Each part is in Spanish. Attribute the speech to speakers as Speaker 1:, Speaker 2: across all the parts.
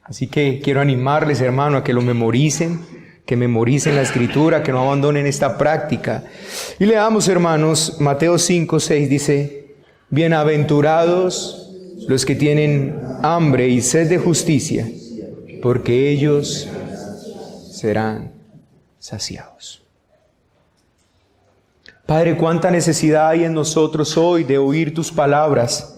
Speaker 1: Así que quiero animarles, hermano, a que lo memoricen, que memoricen la Escritura, que no abandonen esta práctica. Y leamos, hermanos, Mateo 5, 6 dice: bienaventurados los que tienen hambre y sed de justicia, porque ellos serán saciados. Padre, cuánta necesidad hay en nosotros hoy de oír tus palabras,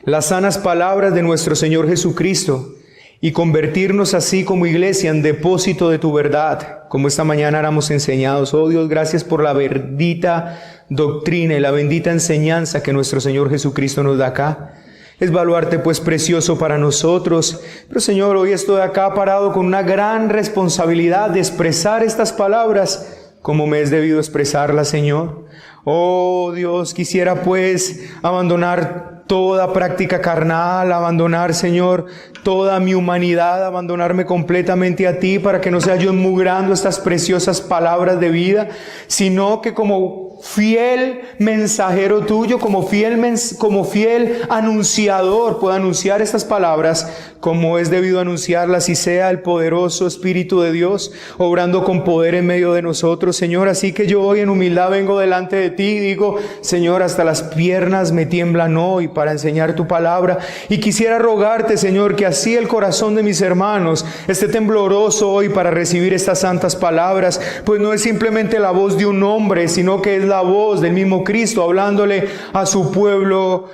Speaker 1: las sanas palabras de nuestro Señor Jesucristo, y convertirnos así como iglesia en depósito de tu verdad, como esta mañana éramos enseñados. Oh Dios, gracias por la bendita doctrina y la bendita enseñanza que nuestro Señor Jesucristo nos da acá. Es baluarte pues precioso para nosotros. Pero Señor, hoy estoy acá parado con una gran responsabilidad de expresar estas palabras como me es debido expresarlas, Señor. Oh Dios, quisiera pues abandonar toda práctica carnal, abandonar, Señor, toda mi humanidad, abandonarme completamente a ti, para que no sea yo enmugrando estas preciosas palabras de vida, sino que como fiel mensajero tuyo, como fiel anunciador, pueda anunciar estas palabras como es debido anunciarlas, y sea el poderoso Espíritu de Dios obrando con poder en medio de nosotros, Señor. Así que yo hoy en humildad vengo delante de ti y digo: Señor, hasta las piernas me tiemblan hoy para enseñar tu palabra, y quisiera rogarte, Señor, que así el corazón de mis hermanos esté tembloroso hoy para recibir estas santas palabras, pues no es simplemente la voz de un hombre, sino que es la voz del mismo Cristo hablándole a su pueblo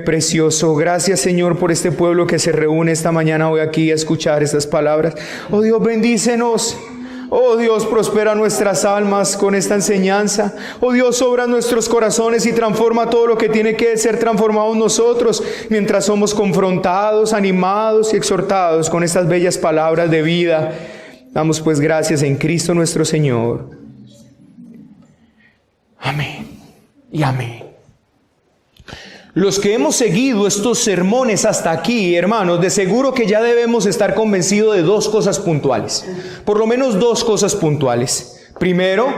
Speaker 1: precioso. Gracias, Señor, por este pueblo que se reúne esta mañana hoy aquí a escuchar estas palabras. Oh Dios, bendícenos. Oh Dios, prospera nuestras almas con esta enseñanza. Oh Dios, obra nuestros corazones y transforma todo lo que tiene que ser transformado en nosotros, mientras somos confrontados, animados y exhortados con estas bellas palabras de vida. Damos pues gracias en Cristo nuestro Señor. Amén y amén. Los que hemos seguido estos sermones hasta aquí, hermanos, de seguro que ya debemos estar convencidos de dos cosas puntuales. Por lo menos dos cosas puntuales. Primero,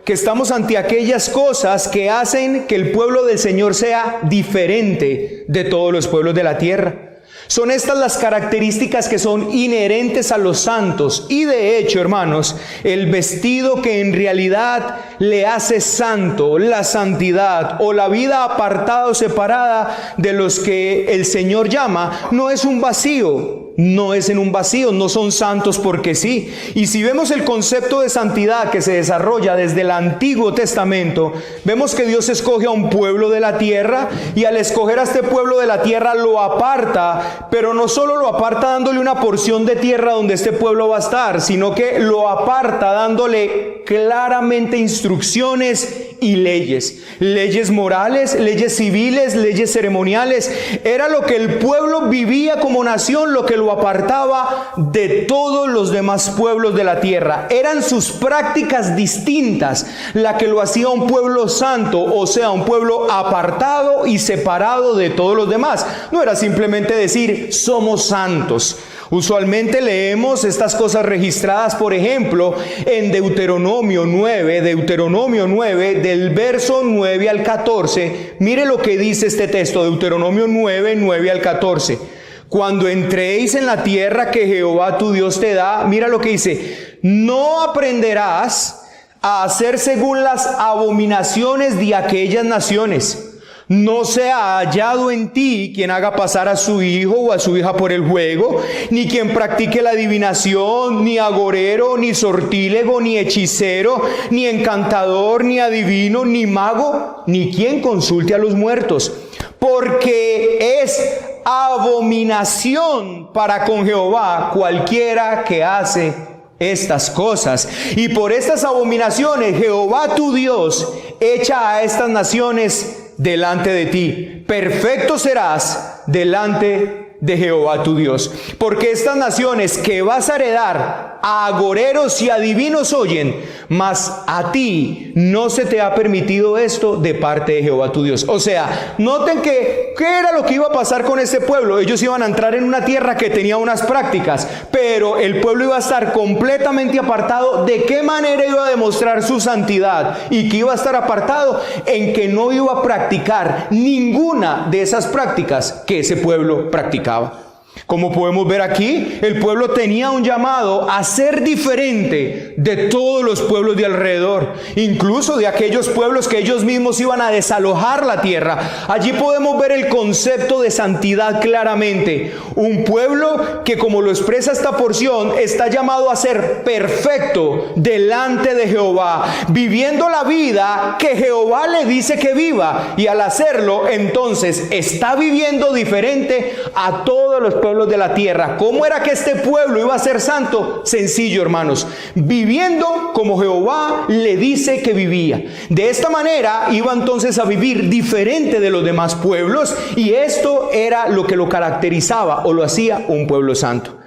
Speaker 1: que estamos ante aquellas cosas que hacen que el pueblo del Señor sea diferente de todos los pueblos de la tierra. Son estas las características que son inherentes a los santos. Y de hecho, hermanos, el vestido que en realidad le hace santo, la santidad o la vida apartada o separada de los que el Señor llama, no es un vacío. No es en un vacío, no son santos porque sí. Y si vemos el concepto de santidad que se desarrolla desde el Antiguo Testamento, vemos que Dios escoge a un pueblo de la tierra, y al escoger a este pueblo de la tierra lo aparta, pero no solo lo aparta dándole una porción de tierra donde este pueblo va a estar, sino que lo aparta dándole claramente instrucciones y leyes. Leyes morales, leyes civiles, leyes ceremoniales. Era lo que el pueblo vivía como nación, lo que lo apartaba de todos los demás pueblos de la tierra. Eran sus prácticas distintas la que lo hacía un pueblo santo, o sea, un pueblo apartado y separado de todos los demás. No era simplemente decir somos santos. Usualmente leemos estas cosas registradas, por ejemplo, en Deuteronomio 9, del verso 9 al 14. Mire lo que dice este texto, Deuteronomio 9, 9 al 14. Cuando entréis en la tierra que Jehová tu Dios te da, mira lo que dice: no aprenderás a hacer según las abominaciones de aquellas naciones. No sea hallado en ti quien haga pasar a su hijo o a su hija por el juego, ni quien practique la adivinación, ni agorero, ni sortílego, ni hechicero, ni encantador, ni adivino, ni mago, ni quien consulte a los muertos, porque es abominación para con Jehová cualquiera que hace estas cosas. Y por estas abominaciones Jehová tu Dios echa a estas naciones delante de ti. Perfecto serás delante de Jehová tu Dios. Porque estas naciones que vas a heredar a agoreros y adivinos oyen, mas a ti no se te ha permitido esto de parte de Jehová tu Dios. O sea, noten que ¿qué era lo que iba a pasar con este pueblo? Ellos iban a entrar en una tierra que tenía unas prácticas, pero el pueblo iba a estar completamente apartado. ¿De qué manera iba a demostrar su santidad? Y que iba a estar apartado en que no iba a practicar ninguna de esas prácticas que ese pueblo practicaba. Como podemos ver aquí, el pueblo tenía un llamado a ser diferente de todos los pueblos de alrededor, incluso de aquellos pueblos que ellos mismos iban a desalojar la tierra. Allí podemos ver el concepto de santidad claramente. Un pueblo que, como lo expresa esta porción, está llamado a ser perfecto delante de Jehová, viviendo la vida que Jehová le dice que viva, y al hacerlo, entonces está viviendo diferente a todos los pueblos de la tierra. ¿Cómo era que este pueblo iba a ser santo? Sencillo, hermanos, viviendo como Jehová le dice que vivía. De esta manera iba entonces a vivir diferente de los demás pueblos, y esto era lo que lo caracterizaba o lo hacía un pueblo santo.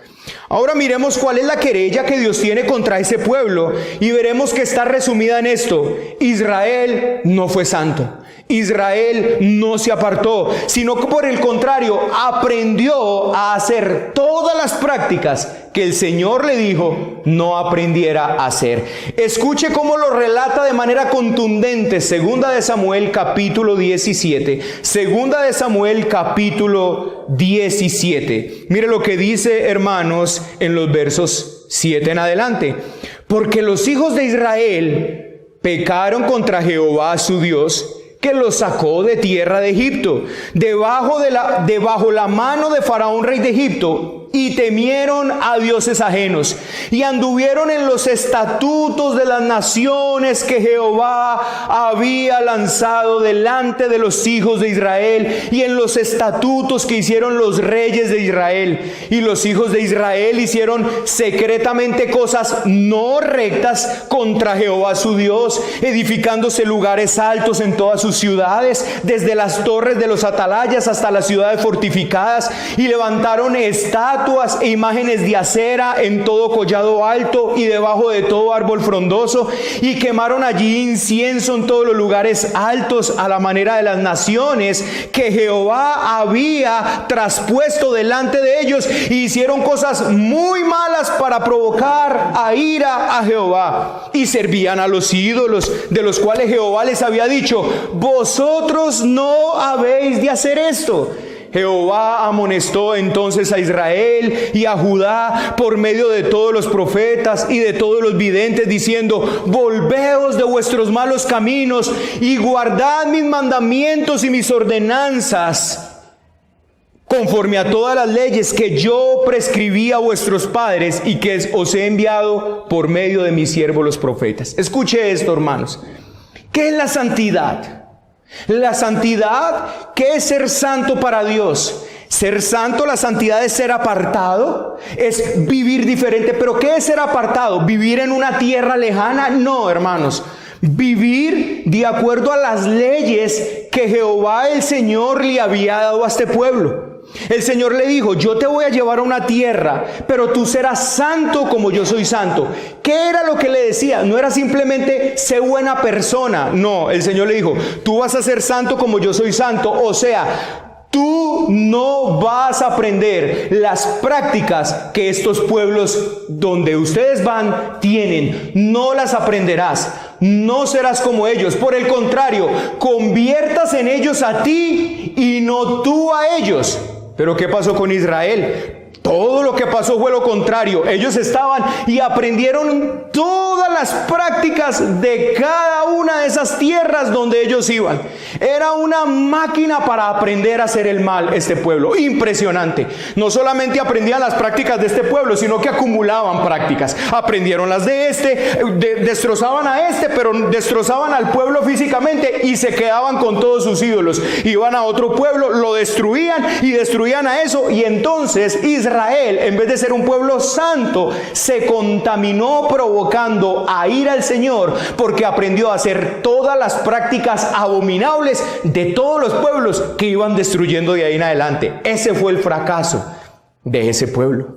Speaker 1: Ahora miremos cuál es la querella que Dios tiene contra ese pueblo, y veremos que está resumida en esto: Israel no fue santo. Israel no se apartó, sino que por el contrario aprendió a hacer todas las prácticas que el Señor le dijo no aprendiera a hacer. Escuche cómo lo relata de manera contundente Segunda de Samuel capítulo 17. Segunda de Samuel capítulo 17. Mire lo que dice, hermanos, en los versos 7 en adelante. Porque los hijos de Israel pecaron contra Jehová su Dios, que los sacó de tierra de Egipto, debajo la mano de Faraón, rey de Egipto, y temieron a dioses ajenos, y anduvieron en los estatutos de las naciones que Jehová había lanzado delante de los hijos de Israel, y en los estatutos que hicieron los reyes de Israel. Y los hijos de Israel hicieron secretamente cosas no rectas contra Jehová su Dios, edificándose lugares altos en todas sus ciudades, desde las torres de los atalayas hasta las ciudades fortificadas, y levantaron estatuas e imágenes de acera en todo collado alto y debajo de todo árbol frondoso, y quemaron allí incienso en todos los lugares altos, a la manera de las naciones que Jehová había traspuesto delante de ellos, y hicieron cosas muy malas para provocar a ira a Jehová, y servían a los ídolos, de los cuales Jehová les había dicho: vosotros no habéis de hacer esto. Jehová amonestó entonces a Israel y a Judá por medio de todos los profetas y de todos los videntes, diciendo: volveos de vuestros malos caminos y guardad mis mandamientos y mis ordenanzas, conforme a todas las leyes que yo prescribí a vuestros padres y que os he enviado por medio de mis siervos los profetas. Escuche esto, hermanos. ¿Qué es la santidad? La santidad, ¿qué es ser santo para Dios? Ser santo, la santidad es ser apartado, es vivir diferente. ¿Pero qué es ser apartado? ¿Vivir en una tierra lejana? No, hermanos. Vivir de acuerdo a las leyes que Jehová el Señor le había dado a este pueblo. El Señor le dijo: yo te voy a llevar a una tierra, pero tú serás santo como yo soy santo. ¿Qué era lo que le decía? No era simplemente sé buena persona. No, el Señor le dijo: tú vas a ser santo como yo soy santo. O sea, tú no vas a aprender las prácticas que estos pueblos donde ustedes van tienen. No las aprenderás. No serás como ellos. Por el contrario, conviertas en ellos a ti y no tú a ellos. Pero ¿qué pasó con Israel? Todo lo que pasó fue lo contrario. Ellos estaban y aprendieron todas las prácticas de cada una de esas tierras donde ellos iban. Era una máquina para aprender a hacer el mal este pueblo. Impresionante. No solamente aprendían las prácticas de este pueblo, sino que acumulaban prácticas. Aprendieron las de este, destrozaban a este, pero destrozaban al pueblo físicamente y se quedaban con todos sus ídolos. Iban a otro pueblo, lo destruían y destruían a eso, y entonces Israel, en vez de ser un pueblo santo, se contaminó, provocando a ira al Señor, porque aprendió a hacer todas las prácticas abominables de todos los pueblos que iban destruyendo de ahí en adelante. Ese fue el fracaso de ese pueblo.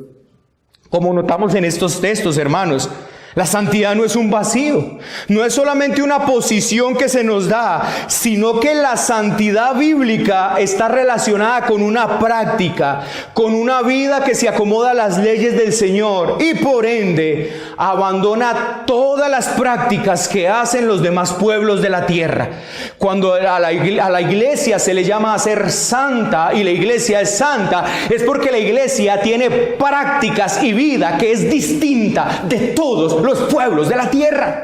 Speaker 1: Como notamos en estos textos, hermanos, La santidad no es un vacío, no es solamente una posición que se nos da, sino que la santidad bíblica está relacionada con una práctica, con una vida que se acomoda a las leyes del Señor y por ende abandona todas las prácticas que hacen los demás pueblos de la tierra. Cuando a la iglesia se le llama a ser santa y la iglesia es santa, es porque la iglesia tiene prácticas y vida que es distinta de todos los pueblos de la tierra.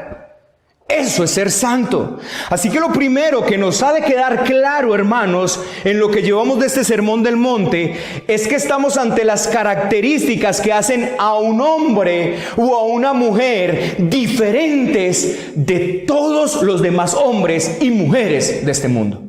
Speaker 1: Eso es ser santo. Así que lo primero que nos ha de quedar claro, hermanos, en lo que llevamos de este sermón del monte, es que estamos ante las características que hacen a un hombre o a una mujer diferentes de todos los demás hombres y mujeres de este mundo.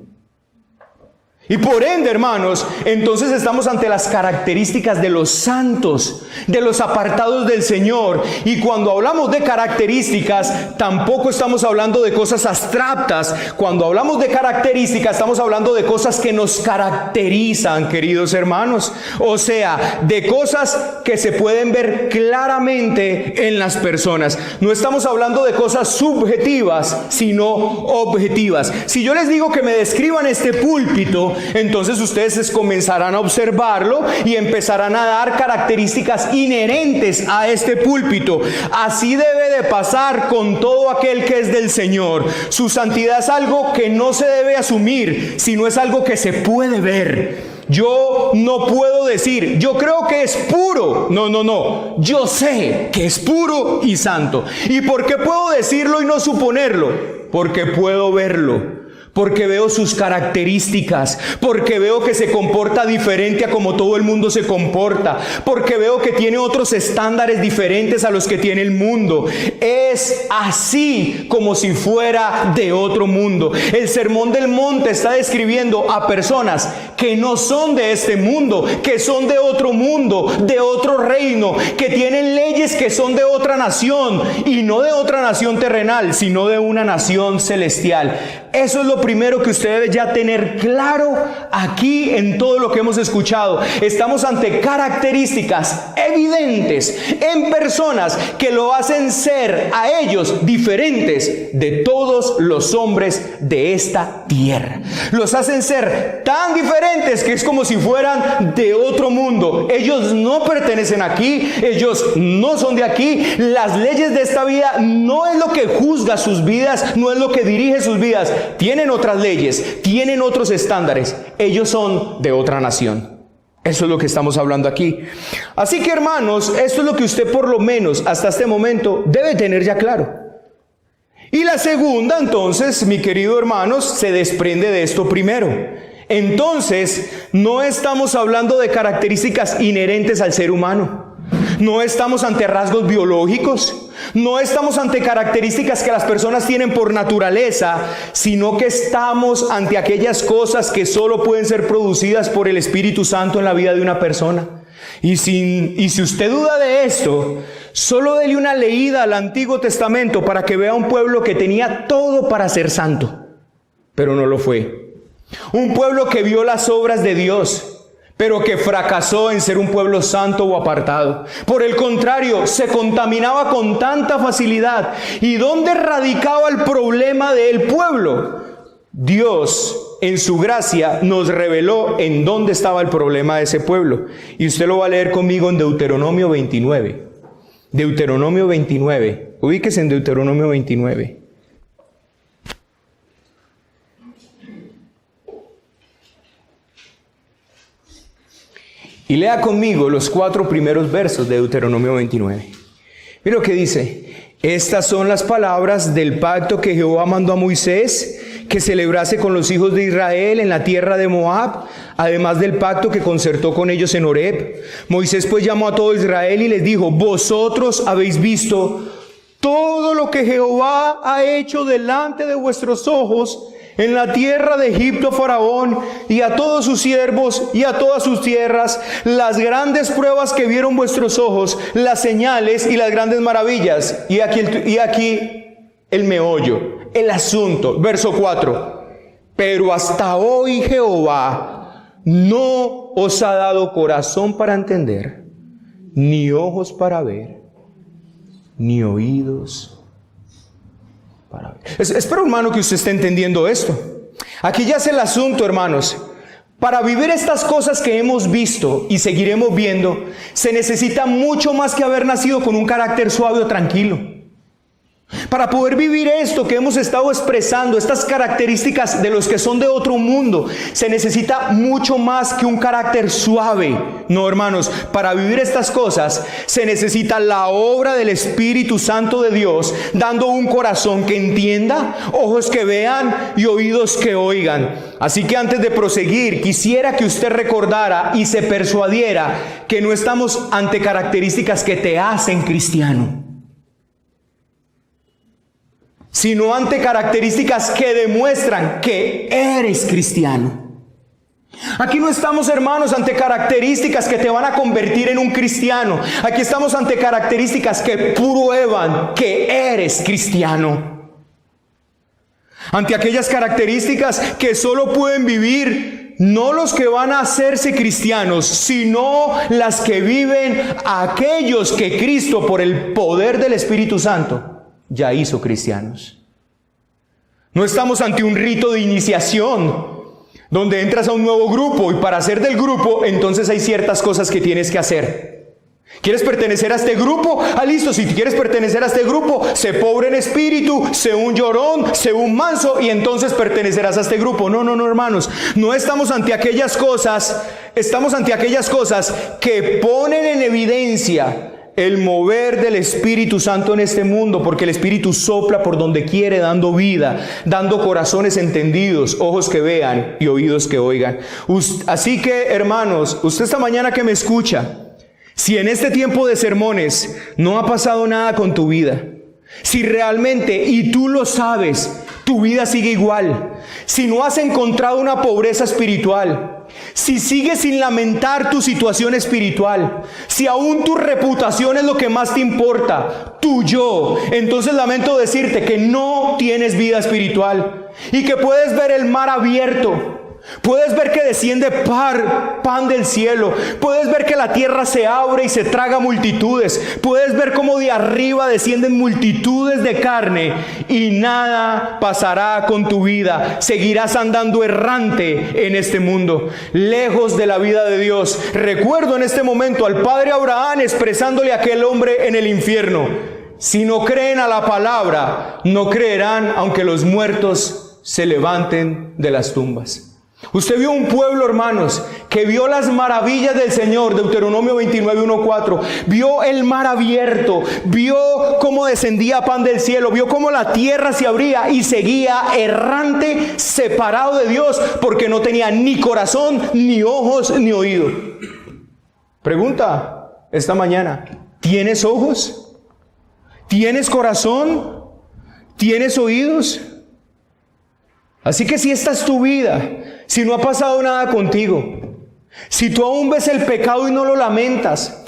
Speaker 1: Y por ende, hermanos, entonces estamos ante las características de los santos, de los apartados del Señor. Y cuando hablamos de características, tampoco estamos hablando de cosas abstractas. Cuando hablamos de características, estamos hablando de cosas que nos caracterizan, queridos hermanos. O sea, de cosas que se pueden ver claramente en las personas. No estamos hablando de cosas subjetivas, sino objetivas. Si yo les digo que me describan este púlpito, entonces ustedes comenzarán a observarlo y empezarán a dar características inherentes a este púlpito. Así debe de pasar con todo aquel que es del Señor. Su santidad es algo que no se debe asumir, sino es algo que se puede ver. Yo no puedo decir, yo creo que es puro. No. Yo sé que es puro y santo. ¿Y por qué puedo decirlo y no suponerlo? Porque puedo verlo. Porque veo sus características, porque veo que se comporta diferente a como todo el mundo se comporta, porque veo que tiene otros estándares diferentes a los que tiene el mundo. Es así como si fuera de otro mundo. El Sermón del Monte está describiendo a personas que no son de este mundo, que son de otro mundo, de otro reino, que tienen leyes que son de otra nación, y no de otra nación terrenal, sino de una nación celestial. Eso es lo primero que usted debe ya tener claro aquí en todo lo que hemos escuchado. Estamos ante características evidentes en personas que lo hacen ser a ellos diferentes de todos los hombres de esta tierra. Los hacen ser tan diferentes que es como si fueran de otro mundo. Ellos no pertenecen aquí, ellos no son de aquí. Las leyes de esta vida no es lo que juzga sus vidas, no es lo que dirige sus vidas. Tienen otras leyes, tienen otros estándares. Ellos son de otra nación. Eso es lo que estamos hablando aquí. Así que, hermanos, esto es lo que usted por lo menos hasta este momento debe tener ya claro. Y la segunda, entonces, mi querido hermanos, se desprende de esto primero. Entonces, no estamos hablando de características inherentes al ser humano. No estamos ante rasgos biológicos, no estamos ante características que las personas tienen por naturaleza, sino que estamos ante aquellas cosas que solo pueden ser producidas por el Espíritu Santo en la vida de una persona. Y si usted duda de esto, solo dele una leída al Antiguo Testamento para que vea un pueblo que tenía todo para ser santo, pero no lo fue. Un pueblo que vio las obras de Dios, pero que fracasó en ser un pueblo santo o apartado. Por el contrario, se contaminaba con tanta facilidad. ¿Y dónde radicaba el problema del pueblo? Dios, en su gracia, nos reveló en dónde estaba el problema de ese pueblo. Y usted lo va a leer conmigo en Deuteronomio 29. Deuteronomio 29. Ubíquese en Deuteronomio 29. Y lea conmigo los 4 primeros versos de Deuteronomio 29. Mira lo que dice. Estas son las palabras del pacto que Jehová mandó a Moisés que celebrase con los hijos de Israel en la tierra de Moab, además del pacto que concertó con ellos en Horeb. Moisés pues llamó a todo Israel y les dijo: vosotros habéis visto todo lo que Jehová ha hecho delante de vuestros ojos en la tierra de Egipto a Faraón y a todos sus siervos y a todas sus tierras, las grandes pruebas que vieron vuestros ojos, las señales y las grandes maravillas. Y aquí el meollo, el asunto. Verso 4. Pero hasta hoy Jehová no os ha dado corazón para entender, ni ojos para ver, ni oídos para ver. Espero, hermano, que usted esté entendiendo esto. Aquí ya es el asunto, hermanos. Para vivir estas cosas que hemos visto y seguiremos viendo, se necesita mucho más que haber nacido con un carácter suave o tranquilo. Para poder vivir esto que hemos estado expresando, estas características de los que son de otro mundo, se necesita mucho más que un carácter suave. No, hermanos, para vivir estas cosas se necesita la obra del Espíritu Santo de Dios, dando un corazón que entienda, ojos que vean y oídos que oigan. Así que antes de proseguir, quisiera que usted recordara y se persuadiera que no estamos ante características que te hacen cristiano, sino ante características que demuestran que eres cristiano. Aquí no estamos, hermanos, ante características que te van a convertir en un cristiano. Aquí estamos ante características que prueban que eres cristiano. Ante aquellas características que solo pueden vivir no los que van a hacerse cristianos, sino las que viven aquellos que Cristo, por el poder del Espíritu Santo, ya hizo cristianos. No estamos ante un rito de iniciación donde entras a un nuevo grupo y para ser del grupo entonces hay ciertas cosas que tienes que hacer. ¿Quieres pertenecer a este grupo? Listo, si quieres pertenecer a este grupo, sé pobre en espíritu, sé un llorón, sé un manso y entonces pertenecerás a este grupo. No, hermanos, no estamos ante aquellas cosas, estamos ante aquellas cosas que ponen en evidencia el mover del Espíritu Santo en este mundo, porque el Espíritu sopla por donde quiere, dando vida, dando corazones entendidos, ojos que vean y oídos que oigan. Así que, hermanos, usted esta mañana que me escucha, si en este tiempo de sermones no ha pasado nada con tu vida, si realmente, y tú lo sabes, tu vida sigue igual, si no has encontrado una pobreza espiritual, si sigues sin lamentar tu situación espiritual, si aún tu reputación es lo que más te importa, tu yo, entonces lamento decirte que no tienes vida espiritual y que puedes ver el mar abierto. Puedes ver que desciende pan del cielo. Puedes ver que la tierra se abre y se traga multitudes. Puedes ver cómo de arriba descienden multitudes de carne y nada pasará con tu vida. Seguirás andando errante en este mundo, lejos de la vida de Dios. Recuerdo en este momento al padre Abraham expresándole a aquel hombre en el infierno: si no creen a la palabra, no creerán aunque los muertos se levanten de las tumbas. Usted vio un pueblo, hermanos, que vio las maravillas del Señor, Deuteronomio 29:1-4, vio el mar abierto, vio cómo descendía pan del cielo, vio cómo la tierra se abría y seguía errante, separado de Dios, porque no tenía ni corazón, ni ojos, ni oído. Pregunta esta mañana: ¿tienes ojos? ¿Tienes corazón? ¿Tienes oídos? Así que si esta es tu vida, si no ha pasado nada contigo, si tú aún ves el pecado y no lo lamentas,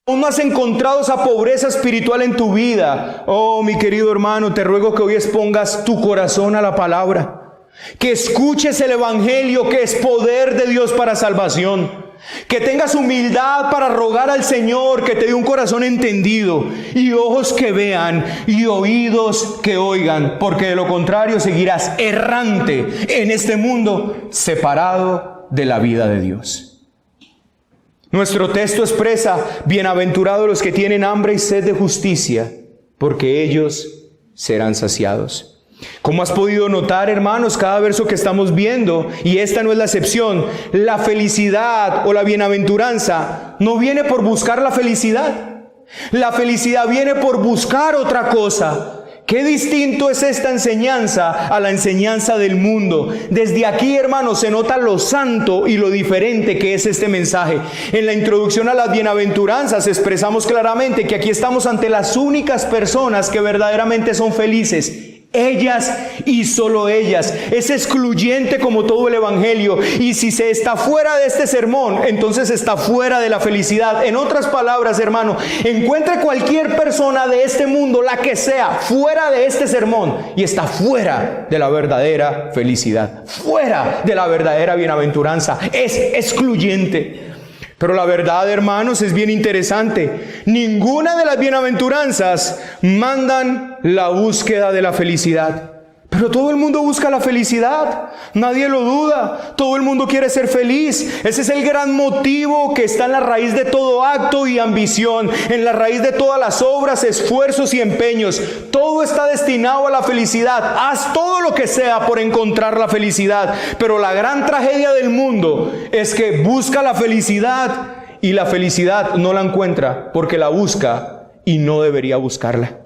Speaker 1: aún no has encontrado esa pobreza espiritual en tu vida, oh mi querido hermano, te ruego que hoy expongas tu corazón a la palabra, que escuches el evangelio que es poder de Dios para salvación, que tengas humildad para rogar al Señor que te dé un corazón entendido y ojos que vean y oídos que oigan, porque de lo contrario seguirás errante en este mundo, separado de la vida de Dios. Nuestro texto expresa: bienaventurados los que tienen hambre y sed de justicia, porque ellos serán saciados. Como has podido notar, hermanos, cada verso que estamos viendo, y esta no es la excepción, la felicidad o la bienaventuranza no viene por buscar la felicidad. La felicidad viene por buscar otra cosa. Qué distinto es esta enseñanza a la enseñanza del mundo. Desde aquí, hermanos, se nota lo santo y lo diferente que es este mensaje. En la introducción a las bienaventuranzas expresamos claramente que aquí estamos ante las únicas personas que verdaderamente son felices. Ellas y solo ellas. Es excluyente como todo el evangelio, y si se está fuera de este sermón, entonces está fuera de la felicidad. En otras palabras, hermano, encuentre cualquier persona de este mundo, la que sea, fuera de este sermón, y está fuera de la verdadera felicidad, fuera de la verdadera bienaventuranza. Es excluyente. Pero la verdad, hermanos, es bien interesante. Ninguna de las bienaventuranzas mandan la búsqueda de la felicidad. Pero todo el mundo busca la felicidad, nadie lo duda, todo el mundo quiere ser feliz. Ese es el gran motivo que está en la raíz de todo acto y ambición, en la raíz de todas las obras, esfuerzos y empeños. Todo está destinado a la felicidad. Haz todo lo que sea por encontrar la felicidad. Pero la gran tragedia del mundo es que busca la felicidad y la felicidad no la encuentra porque la busca y no debería buscarla.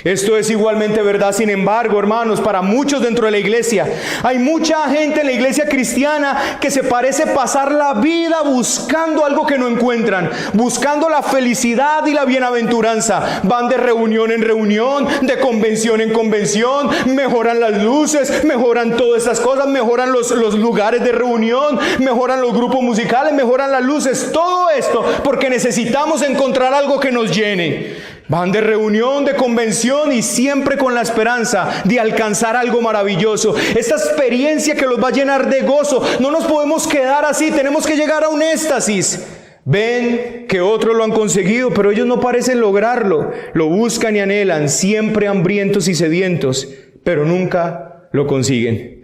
Speaker 1: Esto es igualmente verdad, sin embargo, hermanos, para muchos dentro de la iglesia. Hay mucha gente en la iglesia cristiana que se parece pasar la vida buscando algo que no encuentran, buscando la felicidad y la bienaventuranza. Van de reunión en reunión, de convención en convención, mejoran las luces, mejoran todas esas cosas, mejoran los lugares de reunión, mejoran los grupos musicales, mejoran las luces, todo esto porque necesitamos encontrar algo que nos llene. Van de reunión, de convención y siempre con la esperanza de alcanzar algo maravilloso. Esta experiencia que los va a llenar de gozo. No nos podemos quedar así, tenemos que llegar a un éxtasis. Ven que otros lo han conseguido, pero ellos no parecen lograrlo. Lo buscan y anhelan, siempre hambrientos y sedientos, pero nunca lo consiguen.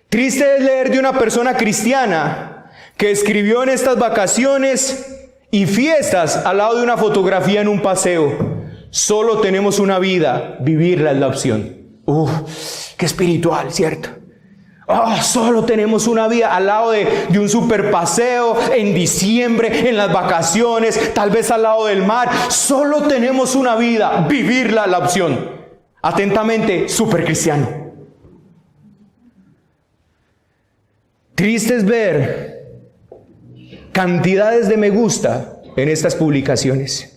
Speaker 1: Triste es leer de una persona cristiana que escribió en estas vacaciones y fiestas al lado de una fotografía en un paseo: solo tenemos una vida, vivirla es la opción. Qué espiritual, ¿cierto? Solo tenemos una vida, al lado de un super paseo, en diciembre, en las vacaciones, tal vez al lado del mar. Solo tenemos una vida, vivirla es la opción. Atentamente, super cristiano. Triste es ver cantidades de me gusta en estas publicaciones.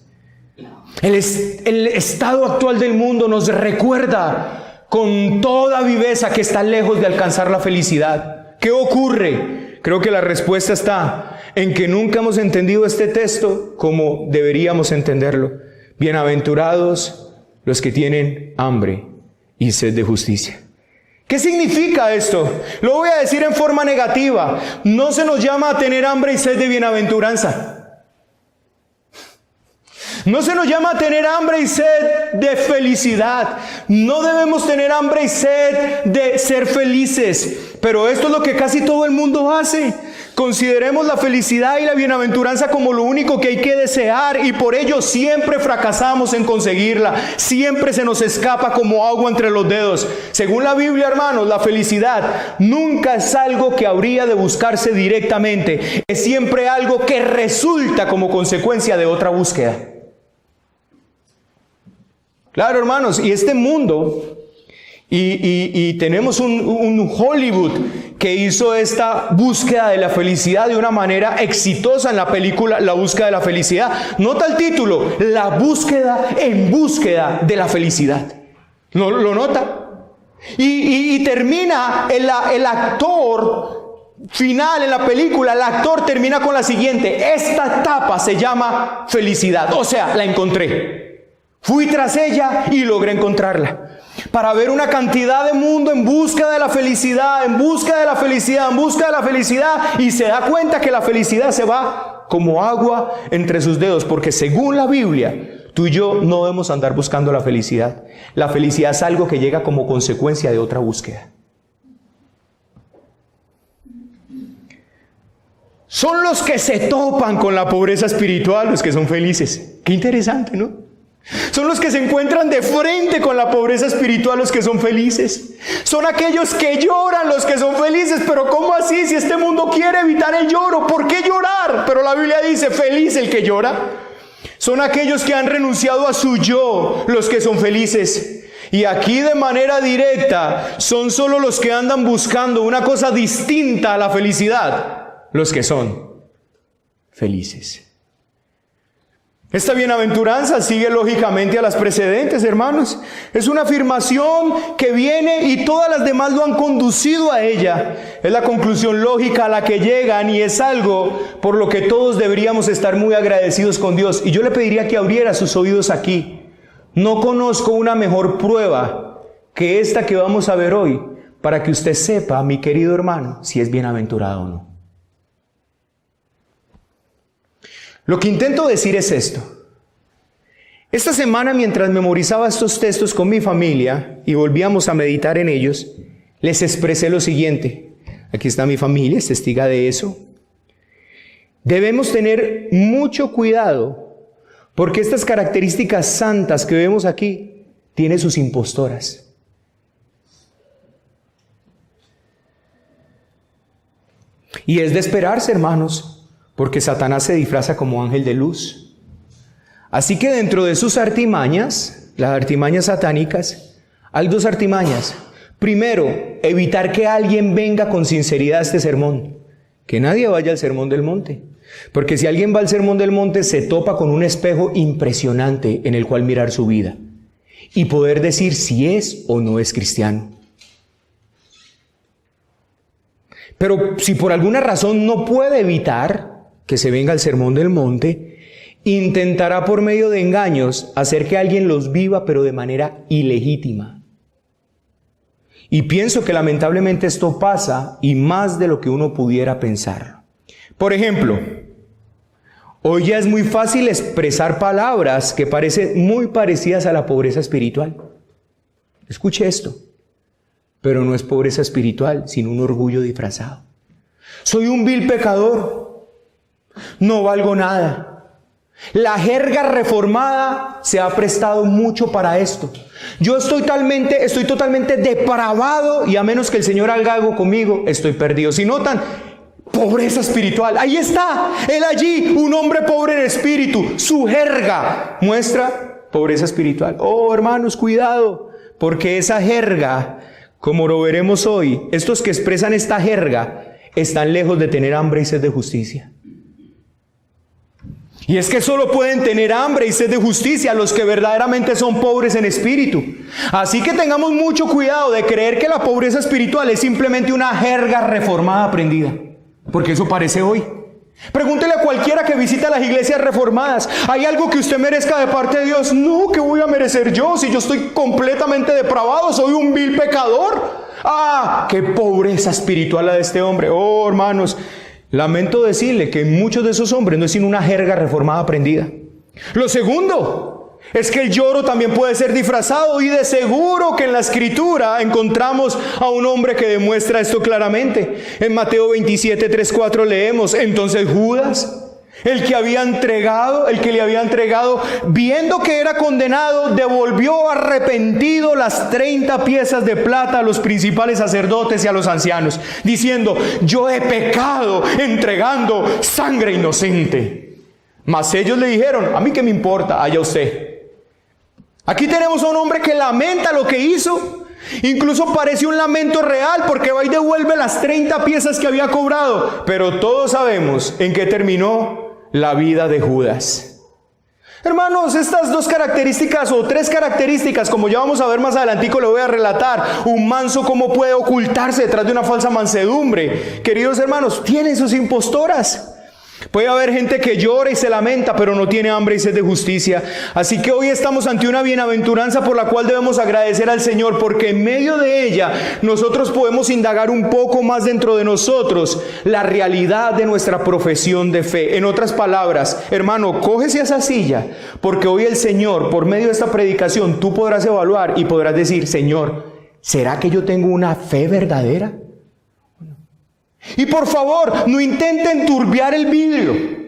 Speaker 1: El estado actual del mundo nos recuerda con toda viveza que está lejos de alcanzar la felicidad. ¿Qué ocurre? Creo que la respuesta está en que nunca hemos entendido este texto como deberíamos entenderlo. Bienaventurados los que tienen hambre y sed de justicia. ¿Qué significa esto? Lo voy a decir en forma negativa. No se nos llama a tener hambre y sed de bienaventuranza. No se nos llama a tener hambre y sed de felicidad. No debemos tener hambre y sed de ser felices. Pero esto es lo que casi todo el mundo hace. Consideremos la felicidad y la bienaventuranza como lo único que hay que desear, y por ello siempre fracasamos en conseguirla. Siempre se nos escapa como agua entre los dedos. Según la Biblia, hermanos, la felicidad nunca es algo que habría de buscarse directamente. Es siempre algo que resulta como consecuencia de otra búsqueda. Claro, hermanos, y este mundo, y tenemos un Hollywood que hizo esta búsqueda de la felicidad de una manera exitosa en la película La búsqueda de la felicidad. Nota el título: La búsqueda en búsqueda de la felicidad. ¿Lo nota? Y termina el actor final en la película, el actor termina con la siguiente: esta etapa se llama felicidad. O sea, la encontré. Fui tras ella y logré encontrarla. Para ver una cantidad de mundo en busca de la felicidad, en busca de la felicidad, en busca de la felicidad, y se da cuenta que la felicidad se va como agua entre sus dedos, porque según la Biblia, tú y yo no debemos andar buscando la felicidad. La felicidad es algo que llega como consecuencia de otra búsqueda. Son los que se topan con la pobreza espiritual los que son felices. Qué interesante, ¿no? Son los que se encuentran de frente con la pobreza espiritual los que son felices. Son aquellos que lloran los que son felices. Pero ¿cómo así? Si este mundo quiere evitar el lloro, ¿por qué llorar? Pero la Biblia dice: feliz el que llora. Son aquellos que han renunciado a su yo los que son felices. Y aquí de manera directa son solo los que andan buscando una cosa distinta a la felicidad los que son felices. Esta bienaventuranza sigue lógicamente a las precedentes, hermanos. Es una afirmación que viene y todas las demás lo han conducido a ella. Es la conclusión lógica a la que llegan y es algo por lo que todos deberíamos estar muy agradecidos con Dios. Y yo le pediría que abriera sus oídos aquí. No conozco una mejor prueba que esta que vamos a ver hoy para que usted sepa, mi querido hermano, si es bienaventurado o no. Lo que intento decir es esto. Esta semana, mientras memorizaba estos textos con mi familia y volvíamos a meditar en ellos, les expresé lo siguiente. Aquí está mi familia, es testiga de eso. Debemos tener mucho cuidado porque estas características santas que vemos aquí tienen sus impostoras. Y es de esperarse, hermanos, porque Satanás se disfraza como ángel de luz. Así que dentro de sus artimañas, las artimañas satánicas, hay dos artimañas. Primero, evitar que alguien venga con sinceridad a este sermón. Que nadie vaya al sermón del monte. Porque si alguien va al sermón del monte, se topa con un espejo impresionante en el cual mirar su vida. Y poder decir si es o no es cristiano. Pero si por alguna razón no puede evitar que se venga al sermón del monte, intentará por medio de engaños hacer que alguien los viva, pero de manera ilegítima. Y pienso que lamentablemente esto pasa y más de lo que uno pudiera pensar. Por ejemplo, hoy ya es muy fácil expresar palabras que parecen muy parecidas a la pobreza espiritual. Escuche esto, pero no es pobreza espiritual, sino un orgullo disfrazado. Soy un vil pecador, no valgo nada. La jerga reformada se ha prestado mucho para esto. Yo estoy totalmente depravado y a menos que el Señor haga algo conmigo, estoy perdido. Si notan, pobreza espiritual. Ahí está, él allí, un hombre pobre en espíritu. Su jerga muestra pobreza espiritual. Oh, hermanos, cuidado, porque esa jerga, como lo veremos hoy, estos que expresan esta jerga, están lejos de tener hambre y sed de justicia. Y es que solo pueden tener hambre y sed de justicia los que verdaderamente son pobres en espíritu. Así que tengamos mucho cuidado de creer que la pobreza espiritual es simplemente una jerga reformada aprendida. Porque eso parece hoy. Pregúntele a cualquiera que visita las iglesias reformadas, ¿hay algo que usted merezca de parte de Dios? No, ¿qué voy a merecer yo si yo estoy completamente depravado? Soy un vil pecador. ¡Ah! ¡Qué pobreza espiritual la de este hombre! Oh, hermanos, lamento decirle que muchos de esos hombres no es sino una jerga reformada aprendida. Lo segundo es que el lloro también puede ser disfrazado y de seguro que en la Escritura encontramos a un hombre que demuestra esto claramente. En Mateo 27, 3, 4 leemos, entonces Judas, el que le había entregado, viendo que era condenado, devolvió arrepentido las 30 piezas de plata a los principales sacerdotes y a los ancianos, diciendo, yo he pecado entregando sangre inocente. Mas ellos le dijeron, a mí qué me importa, allá usted. Aquí tenemos a un hombre que lamenta lo que hizo. Incluso parece un lamento real porque va y devuelve las 30 piezas que había cobrado. Pero todos sabemos en qué terminó la vida de Judas. Hermanos, estas dos características o tres características, como ya vamos a ver más adelantico, le voy a relatar. Un manso cómo puede ocultarse detrás de una falsa mansedumbre. Queridos hermanos, tienen sus impostoras. Puede haber gente que llora y se lamenta, pero no tiene hambre y sed de justicia. Así que hoy estamos ante una bienaventuranza por la cual debemos agradecer al Señor, porque en medio de ella nosotros podemos indagar un poco más dentro de nosotros la realidad de nuestra profesión de fe. En otras palabras, hermano, cógese a esa silla, porque hoy el Señor, por medio de esta predicación, tú podrás evaluar y podrás decir, Señor, ¿será que yo tengo una fe verdadera? Y por favor, no intenten turbiar el vidrio.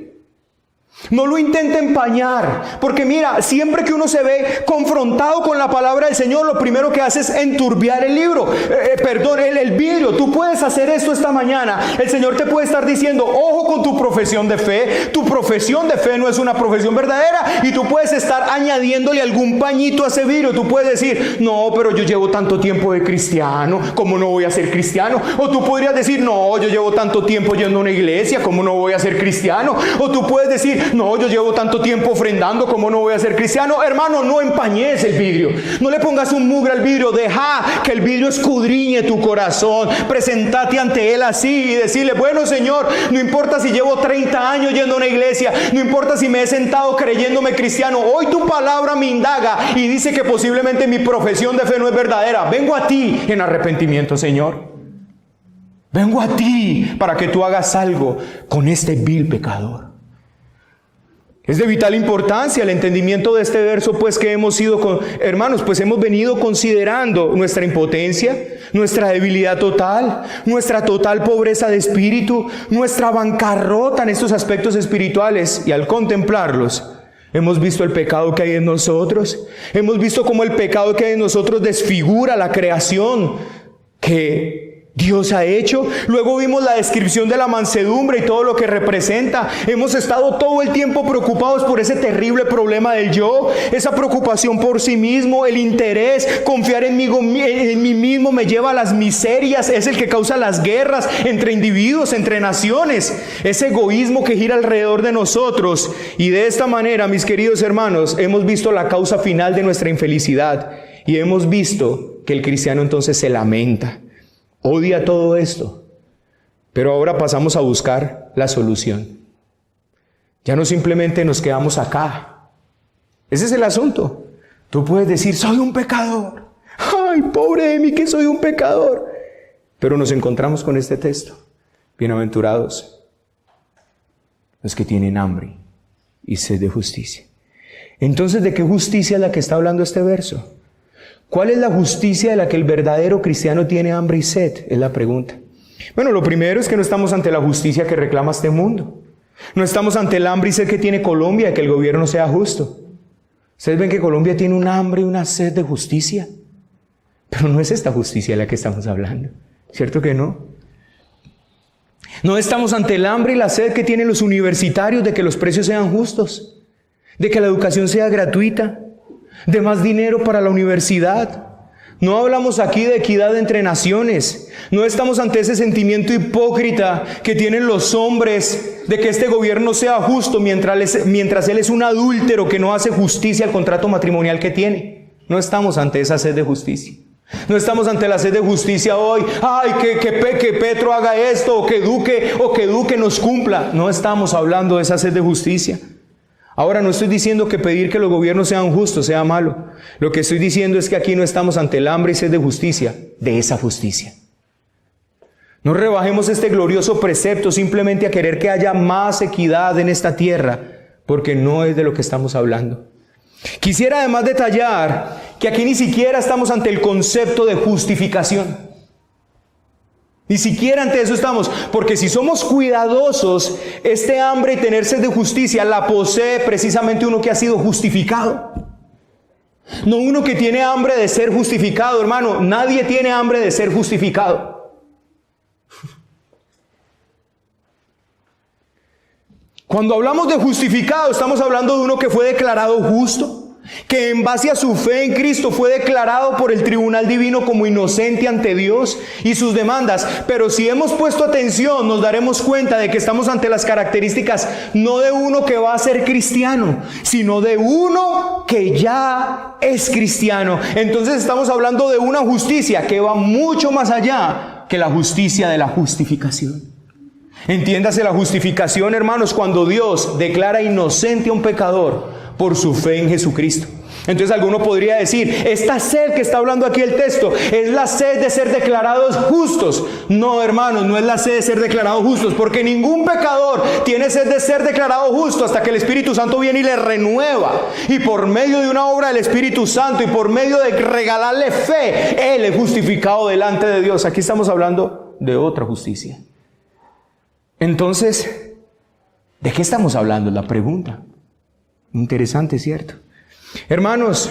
Speaker 1: No lo intenten empañar. Porque mira, siempre que uno se ve confrontado con la palabra del Señor, lo primero que hace es enturbiar el libro. El vidrio. Tú puedes hacer esto esta mañana. El Señor te puede estar diciendo, ojo con tu profesión de fe. Tu profesión de fe no es una profesión verdadera. Y tú puedes estar añadiéndole algún pañito a ese vidrio. Tú puedes decir, no, pero yo llevo tanto tiempo de cristiano, ¿cómo no voy a ser cristiano? O tú podrías decir, no, yo llevo tanto tiempo yendo a una iglesia, ¿cómo no voy a ser cristiano? O tú puedes decir, no, yo llevo tanto tiempo ofrendando, ¿cómo no voy a ser cristiano? Hermano, no empañes el vidrio. No le pongas un mugre al vidrio. Deja que el vidrio escudriñe tu corazón. Presentate ante Él así y decirle, bueno, Señor, no importa si llevo 30 años yendo a una iglesia, no importa si me he sentado creyéndome cristiano, hoy tu palabra me indaga y dice que posiblemente mi profesión de fe no es verdadera. Vengo a ti en arrepentimiento, Señor. Vengo a ti para que tú hagas algo con este vil pecador. Es de vital importancia el entendimiento de este verso, pues que hermanos, pues hemos venido considerando nuestra impotencia, nuestra debilidad total, nuestra total pobreza de espíritu, nuestra bancarrota en estos aspectos espirituales, y al contemplarlos, hemos visto el pecado que hay en nosotros, hemos visto cómo el pecado que hay en nosotros desfigura la creación que Dios ha hecho. Luego vimos la descripción de la mansedumbre y todo lo que representa. Hemos estado todo el tiempo preocupados por ese terrible problema del yo, esa preocupación por sí mismo, el interés, confiar en mí mismo me lleva a las miserias, es el que causa las guerras entre individuos, entre naciones, ese egoísmo que gira alrededor de nosotros. Y de esta manera, mis queridos hermanos, hemos visto la causa final de nuestra infelicidad y hemos visto que el cristiano entonces se lamenta. Odia todo esto, pero ahora pasamos a buscar la solución. Ya no simplemente nos quedamos acá. Ese es el asunto. Tú puedes decir, soy un pecador. Ay, pobre de mí que soy un pecador. Pero nos encontramos con este texto. Bienaventurados los que tienen hambre y sed de justicia. Entonces, ¿de qué justicia es la que está hablando este verso? ¿Cuál es la justicia de la que el verdadero cristiano tiene hambre y sed? Es la pregunta. Bueno, lo primero es que no estamos ante la justicia que reclama este mundo. No estamos ante el hambre y sed que tiene Colombia, de que el gobierno sea justo. Ustedes ven que Colombia tiene un hambre y una sed de justicia. Pero no es esta justicia de la que estamos hablando. ¿Cierto que no? No estamos ante el hambre y la sed que tienen los universitarios de que los precios sean justos, de que la educación sea gratuita, de más dinero para la universidad. No hablamos aquí de equidad entre naciones. No estamos ante ese sentimiento hipócrita que tienen los hombres de que este gobierno sea justo mientras él es un adúltero que no hace justicia al contrato matrimonial que tiene. No estamos ante esa sed de justicia. No estamos ante la sed de justicia hoy. Ay, que Petro haga esto, o que Duque nos cumpla. No estamos hablando de esa sed de justicia. Ahora, no estoy diciendo que pedir que los gobiernos sean justos sea malo. Lo que estoy diciendo es que aquí no estamos ante el hambre y sed de justicia, de esa justicia. No rebajemos este glorioso precepto simplemente a querer que haya más equidad en esta tierra, porque no es de lo que estamos hablando. Quisiera además detallar que aquí ni siquiera estamos ante el concepto de justificación. Ni siquiera ante eso estamos, porque si somos cuidadosos, este hambre y tener sed de justicia la posee precisamente uno que ha sido justificado. No uno que tiene hambre de ser justificado, hermano. Nadie tiene hambre de ser justificado. Cuando hablamos de justificado, estamos hablando de uno que fue declarado justo, que en base a su fe en Cristo fue declarado por el tribunal divino como inocente ante Dios y sus demandas. Pero si hemos puesto atención, nos daremos cuenta de que estamos ante las características no de uno que va a ser cristiano, sino de uno que ya es cristiano. Entonces estamos hablando de una justicia que va mucho más allá que la justicia de la justificación. Entiéndase la justificación, hermanos, cuando Dios declara inocente a un pecador por su fe en Jesucristo. Entonces alguno podría decir, esta sed que está hablando aquí el texto es la sed de ser declarados justos. No, hermanos, no es la sed de ser declarados justos, porque ningún pecador tiene sed de ser declarado justo hasta que el Espíritu Santo viene y le renueva. Y por medio de una obra del Espíritu Santo y por medio de regalarle fe, Él es justificado delante de Dios. Aquí estamos hablando de otra justicia. Entonces, ¿de qué estamos hablando? Es la pregunta. Interesante, ¿cierto? Hermanos,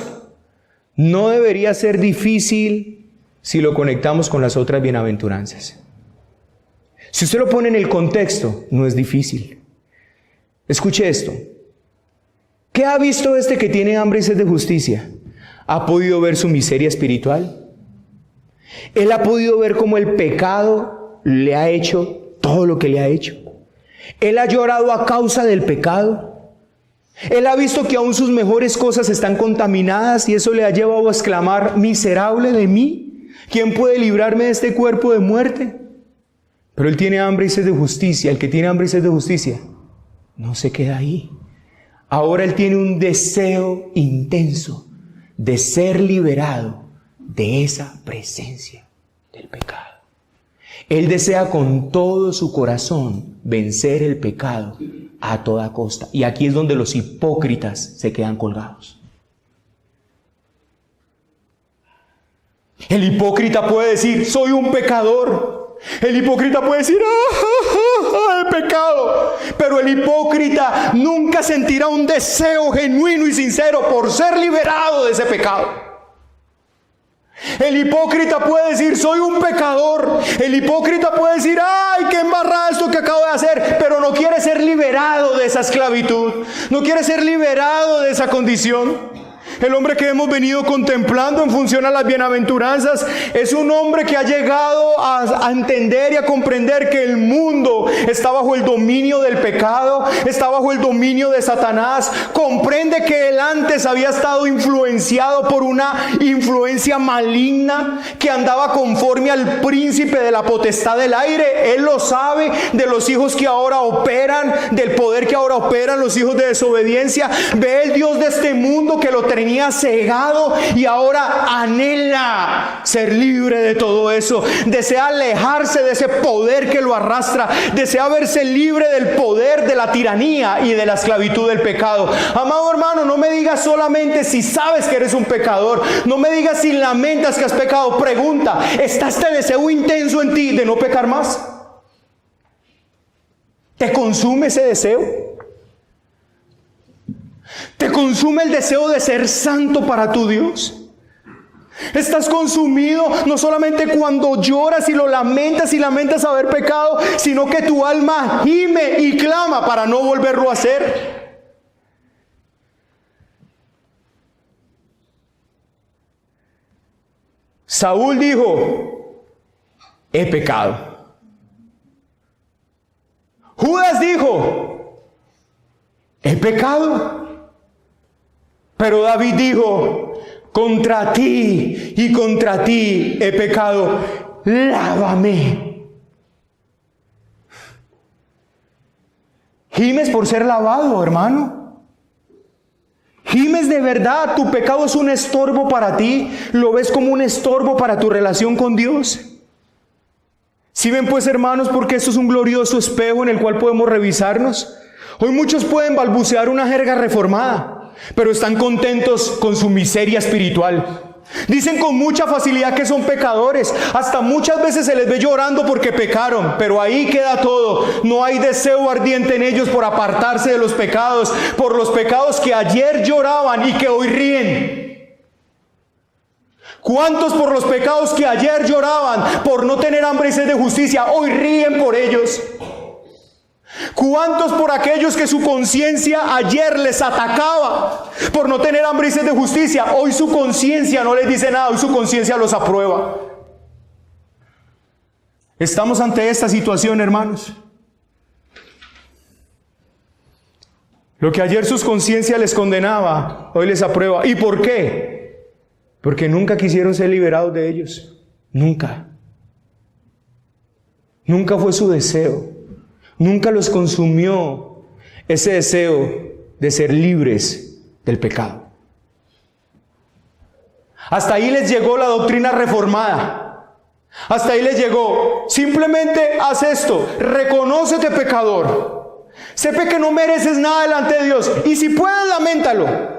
Speaker 1: no debería ser difícil si lo conectamos con las otras bienaventuranzas. Si usted lo pone en el contexto, no es difícil. Escuche esto. ¿Qué ha visto este que tiene hambre y sed de justicia? ¿Ha podido ver su miseria espiritual? Él ha podido ver cómo el pecado le ha hecho todo lo que le ha hecho. Él ha llorado a causa del pecado. Él ha visto que aún sus mejores cosas están contaminadas y eso le ha llevado a exclamar, miserable de mí, ¿quién puede librarme de este cuerpo de muerte? Pero él tiene hambre y sed de justicia. El que tiene hambre y sed de justicia no se queda ahí. Ahora él tiene un deseo intenso de ser liberado de esa presencia del pecado. Él desea con todo su corazón vencer el pecado a toda costa. Y aquí es donde los hipócritas se quedan colgados. El hipócrita puede decir, soy un pecador. El hipócrita puede decir, he pecado. Pero el hipócrita nunca sentirá un deseo genuino y sincero por ser liberado de ese pecado. El hipócrita puede decir, soy un pecador. El hipócrita puede decir, ay, qué embarrada esto que acabo de hacer, pero no quiere ser liberado de esa esclavitud, no quiere ser liberado de esa condición. El hombre que hemos venido contemplando en función a las bienaventuranzas es un hombre que ha llegado a entender y a comprender que el mundo está bajo el dominio del pecado, está bajo el dominio de Satanás. Comprende que él antes había estado influenciado por una influencia maligna que andaba conforme al príncipe de la potestad del aire. Él lo sabe de los hijos que ahora operan, del poder que ahora operan los hijos de desobediencia. Ve el Dios de este mundo que lo tenía cegado y ahora anhela ser libre de todo eso. Desea alejarse de ese poder que lo arrastra. Desea verse libre del poder de la tiranía y de la esclavitud del pecado. Amado hermano, no me digas solamente si sabes que eres un pecador. No me digas si lamentas que has pecado. Pregunta, ¿está este deseo intenso en ti de no pecar más? ¿Te consume ese deseo? ¿Te consume el deseo de ser santo para tu Dios? Estás consumido no solamente cuando lloras y lo lamentas y lamentas haber pecado, sino que tu alma gime y clama para no volverlo a hacer. Saúl dijo, he pecado. Judas dijo, he pecado. Pero David dijo, contra ti y contra ti he pecado, lávame. ¿Gimes por ser lavado, hermano? ¿Gimes de verdad? ¿Tu pecado es un estorbo para ti? ¿Lo ves como un estorbo para tu relación con Dios? ¿Sí ven pues, hermanos, porque esto es un glorioso espejo en el cual podemos revisarnos? Hoy muchos pueden balbucear una jerga reformada, pero están contentos con su miseria espiritual. Dicen con mucha facilidad que son pecadores. Hasta muchas veces se les ve llorando porque pecaron, pero ahí queda todo. No hay deseo ardiente en ellos por apartarse de los pecados, por los pecados que ayer lloraban y que hoy ríen. ¿Cuántos por los pecados que ayer lloraban por no tener hambre y sed de justicia, hoy ríen por ellos? ¿Cuántos por aquellos que su conciencia ayer les atacaba por no tener hambre y sed de justicia, hoy su conciencia no les dice nada, hoy su conciencia los aprueba? Estamos ante esta situación, hermanos. Lo que ayer sus conciencias les condenaba, hoy les aprueba. ¿Y por qué? Porque nunca quisieron ser liberados de ellos. Nunca. Nunca fue su deseo. Nunca los consumió ese deseo de ser libres del pecado. Hasta ahí les llegó la doctrina reformada. Hasta ahí les llegó. Simplemente haz esto. Reconócete pecador. Sepe que no mereces nada delante de Dios. Y si puedes, laméntalo.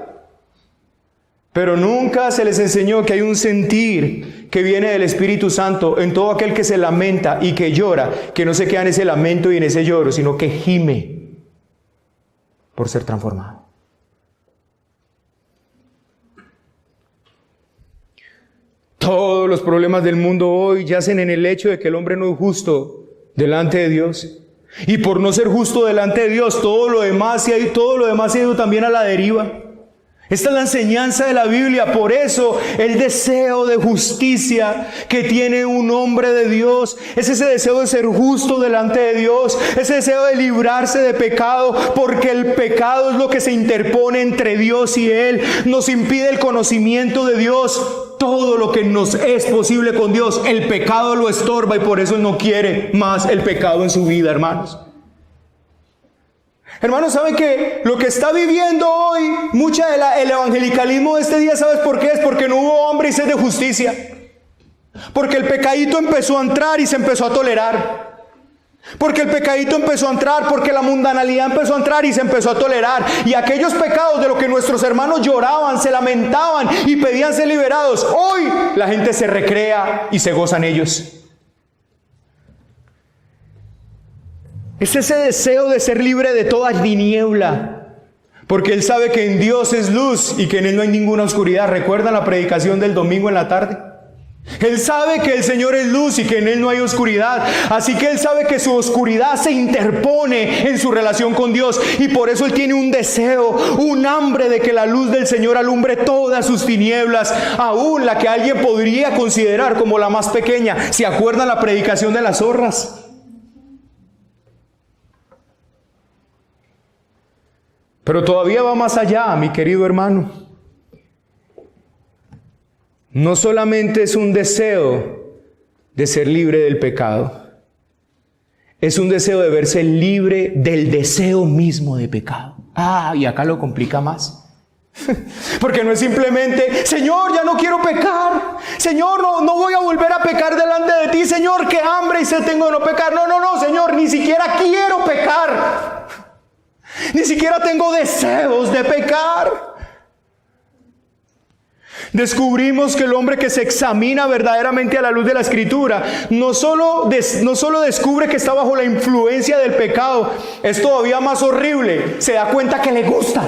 Speaker 1: Pero nunca se les enseñó que hay un sentir que viene del Espíritu Santo en todo aquel que se lamenta y que llora, que no se queda en ese lamento y en ese lloro, sino que gime por ser transformado. Todos los problemas del mundo hoy yacen en el hecho de que el hombre no es justo delante de Dios. Y por no ser justo delante de Dios, todo lo demás se ha ido también a la deriva. Esta es la enseñanza de la Biblia. Por eso el deseo de justicia que tiene un hombre de Dios es ese deseo de ser justo delante de Dios, ese deseo de librarse de pecado, porque el pecado es lo que se interpone entre Dios y Él, nos impide el conocimiento de Dios. Todo lo que nos es posible con Dios, el pecado lo estorba y por eso Él no quiere más el pecado en su vida, hermanos. Hermanos, ¿saben que lo que está viviendo hoy el evangelicalismo de este día, ¿sabes por qué? Es porque no hubo hambre y sed de justicia. Porque el pecadito empezó a entrar y se empezó a tolerar. Porque el pecadito empezó a entrar, porque la mundanalidad empezó a entrar y se empezó a tolerar. Y aquellos pecados de los que nuestros hermanos lloraban, se lamentaban y pedían ser liberados, hoy la gente se recrea y se goza en ellos. Es ese deseo de ser libre de toda tiniebla, porque Él sabe que en Dios es luz y que en Él no hay ninguna oscuridad. ¿Recuerdan la predicación del domingo en la tarde? Él sabe que el Señor es luz y que en Él no hay oscuridad. Así que Él sabe que su oscuridad se interpone en su relación con Dios. Y por eso Él tiene un deseo, un hambre de que la luz del Señor alumbre todas sus tinieblas, aún la que alguien podría considerar como la más pequeña. ¿Se acuerdan la predicación de las zorras? Pero todavía va más allá, mi querido hermano. No solamente es un deseo de ser libre del pecado, es un deseo de verse libre del deseo mismo de pecado. Y acá lo complica más. Porque no es simplemente, Señor, ya no quiero pecar. Señor, no voy a volver a pecar delante de ti. Señor, qué hambre y sed tengo de no pecar. No, Señor, ni siquiera quiero pecar. Ni siquiera tengo deseos de pecar. Descubrimos que el hombre que se examina verdaderamente a la luz de la Escritura no solo descubre que está bajo la influencia del pecado, es todavía más horrible, se da cuenta que le gusta.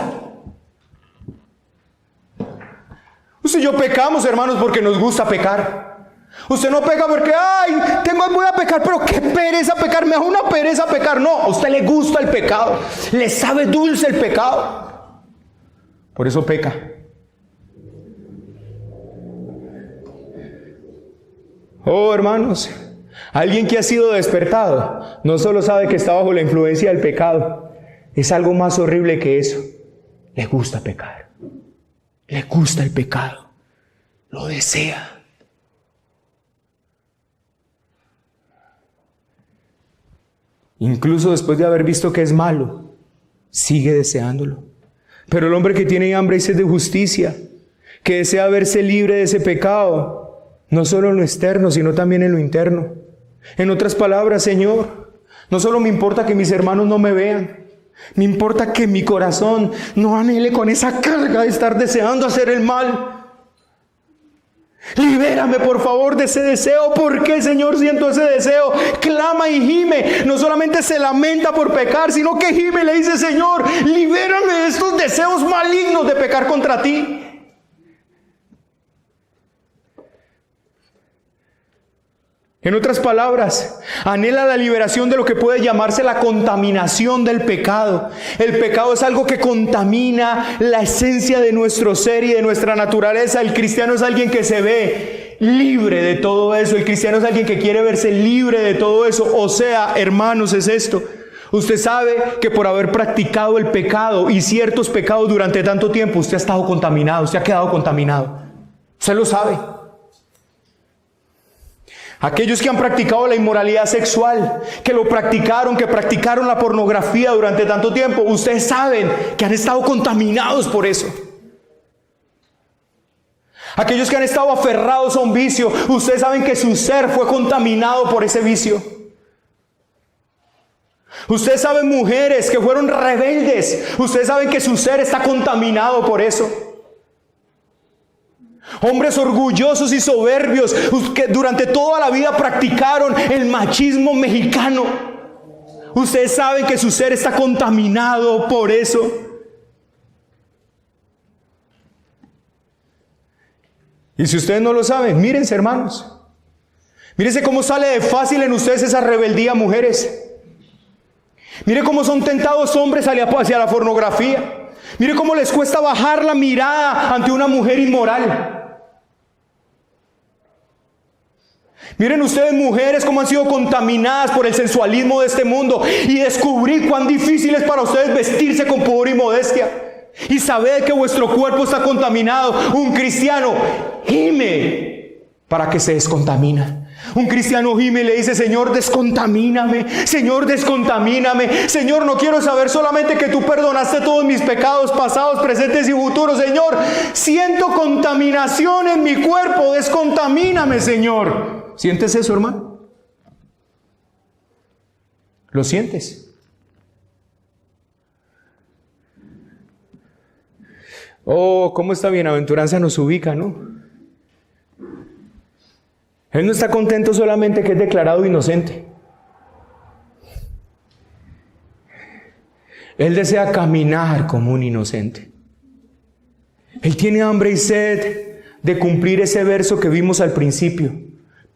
Speaker 1: Usted y yo pecamos, hermanos, porque nos gusta pecar. Usted no peca porque, voy a pecar, pero qué pereza pecar, me da una pereza pecar. No, a usted le gusta el pecado, le sabe dulce el pecado. Por eso peca. Oh, hermanos, alguien que ha sido despertado no solo sabe que está bajo la influencia del pecado, es algo más horrible que eso. Le gusta pecar, le gusta el pecado, lo desea. Incluso después de haber visto que es malo, sigue deseándolo. Pero el hombre que tiene hambre y sed de justicia, que desea verse libre de ese pecado, no solo en lo externo, sino también en lo interno. En otras palabras, Señor, no solo me importa que mis hermanos no me vean, me importa que mi corazón no anhele con esa carga de estar deseando hacer el mal. Libérame, por favor, de ese deseo. ¿Por qué, Señor, siento ese deseo? Clama y gime. No solamente se lamenta por pecar, sino que gime y le dice, Señor, libérame de estos deseos malignos de pecar contra ti. En otras palabras, anhela la liberación de lo que puede llamarse la contaminación del pecado. El pecado es algo que contamina la esencia de nuestro ser y de nuestra naturaleza. El cristiano es alguien que se ve libre de todo eso. El cristiano es alguien que quiere verse libre de todo eso. O sea, hermanos, es esto. Usted sabe que por haber practicado el pecado y ciertos pecados durante tanto tiempo, usted ha estado contaminado, usted ha quedado contaminado. Usted lo sabe. Aquellos que han practicado la inmoralidad sexual, que practicaron la pornografía durante tanto tiempo, ustedes saben que han estado contaminados por eso. Aquellos que han estado aferrados a un vicio, ustedes saben que su ser fue contaminado por ese vicio. Ustedes saben, mujeres que fueron rebeldes, ustedes saben que su ser está contaminado por eso. Hombres orgullosos y soberbios que durante toda la vida practicaron el machismo mexicano. Ustedes saben que su ser está contaminado por eso. Y si ustedes no lo saben, mírense, hermanos. Mírense cómo sale de fácil en ustedes esa rebeldía, mujeres. Miren cómo son tentados hombres hacia la pornografía. Miren cómo les cuesta bajar la mirada ante una mujer inmoral. Miren ustedes, mujeres, cómo han sido contaminadas por el sensualismo de este mundo y descubrir cuán difícil es para ustedes vestirse con pudor y modestia y saber que vuestro cuerpo está contaminado. Un cristiano gime para que se descontamina. Un cristiano gime y le dice, Señor, descontamíname, Señor, descontamíname. Señor, no quiero saber solamente que tú perdonaste todos mis pecados pasados, presentes y futuros. Señor, siento contaminación en mi cuerpo, descontamíname, Señor. ¿Sientes eso, hermano? ¿Lo sientes? Oh, cómo esta bienaventuranza nos ubica, ¿no? Él no está contento solamente que es declarado inocente. Él desea caminar como un inocente. Él tiene hambre y sed de cumplir ese verso que vimos al principio.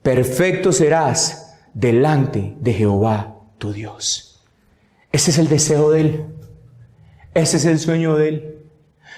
Speaker 1: Perfecto serás delante de Jehová tu Dios. Ese es el deseo de Él. Ese es el sueño de Él.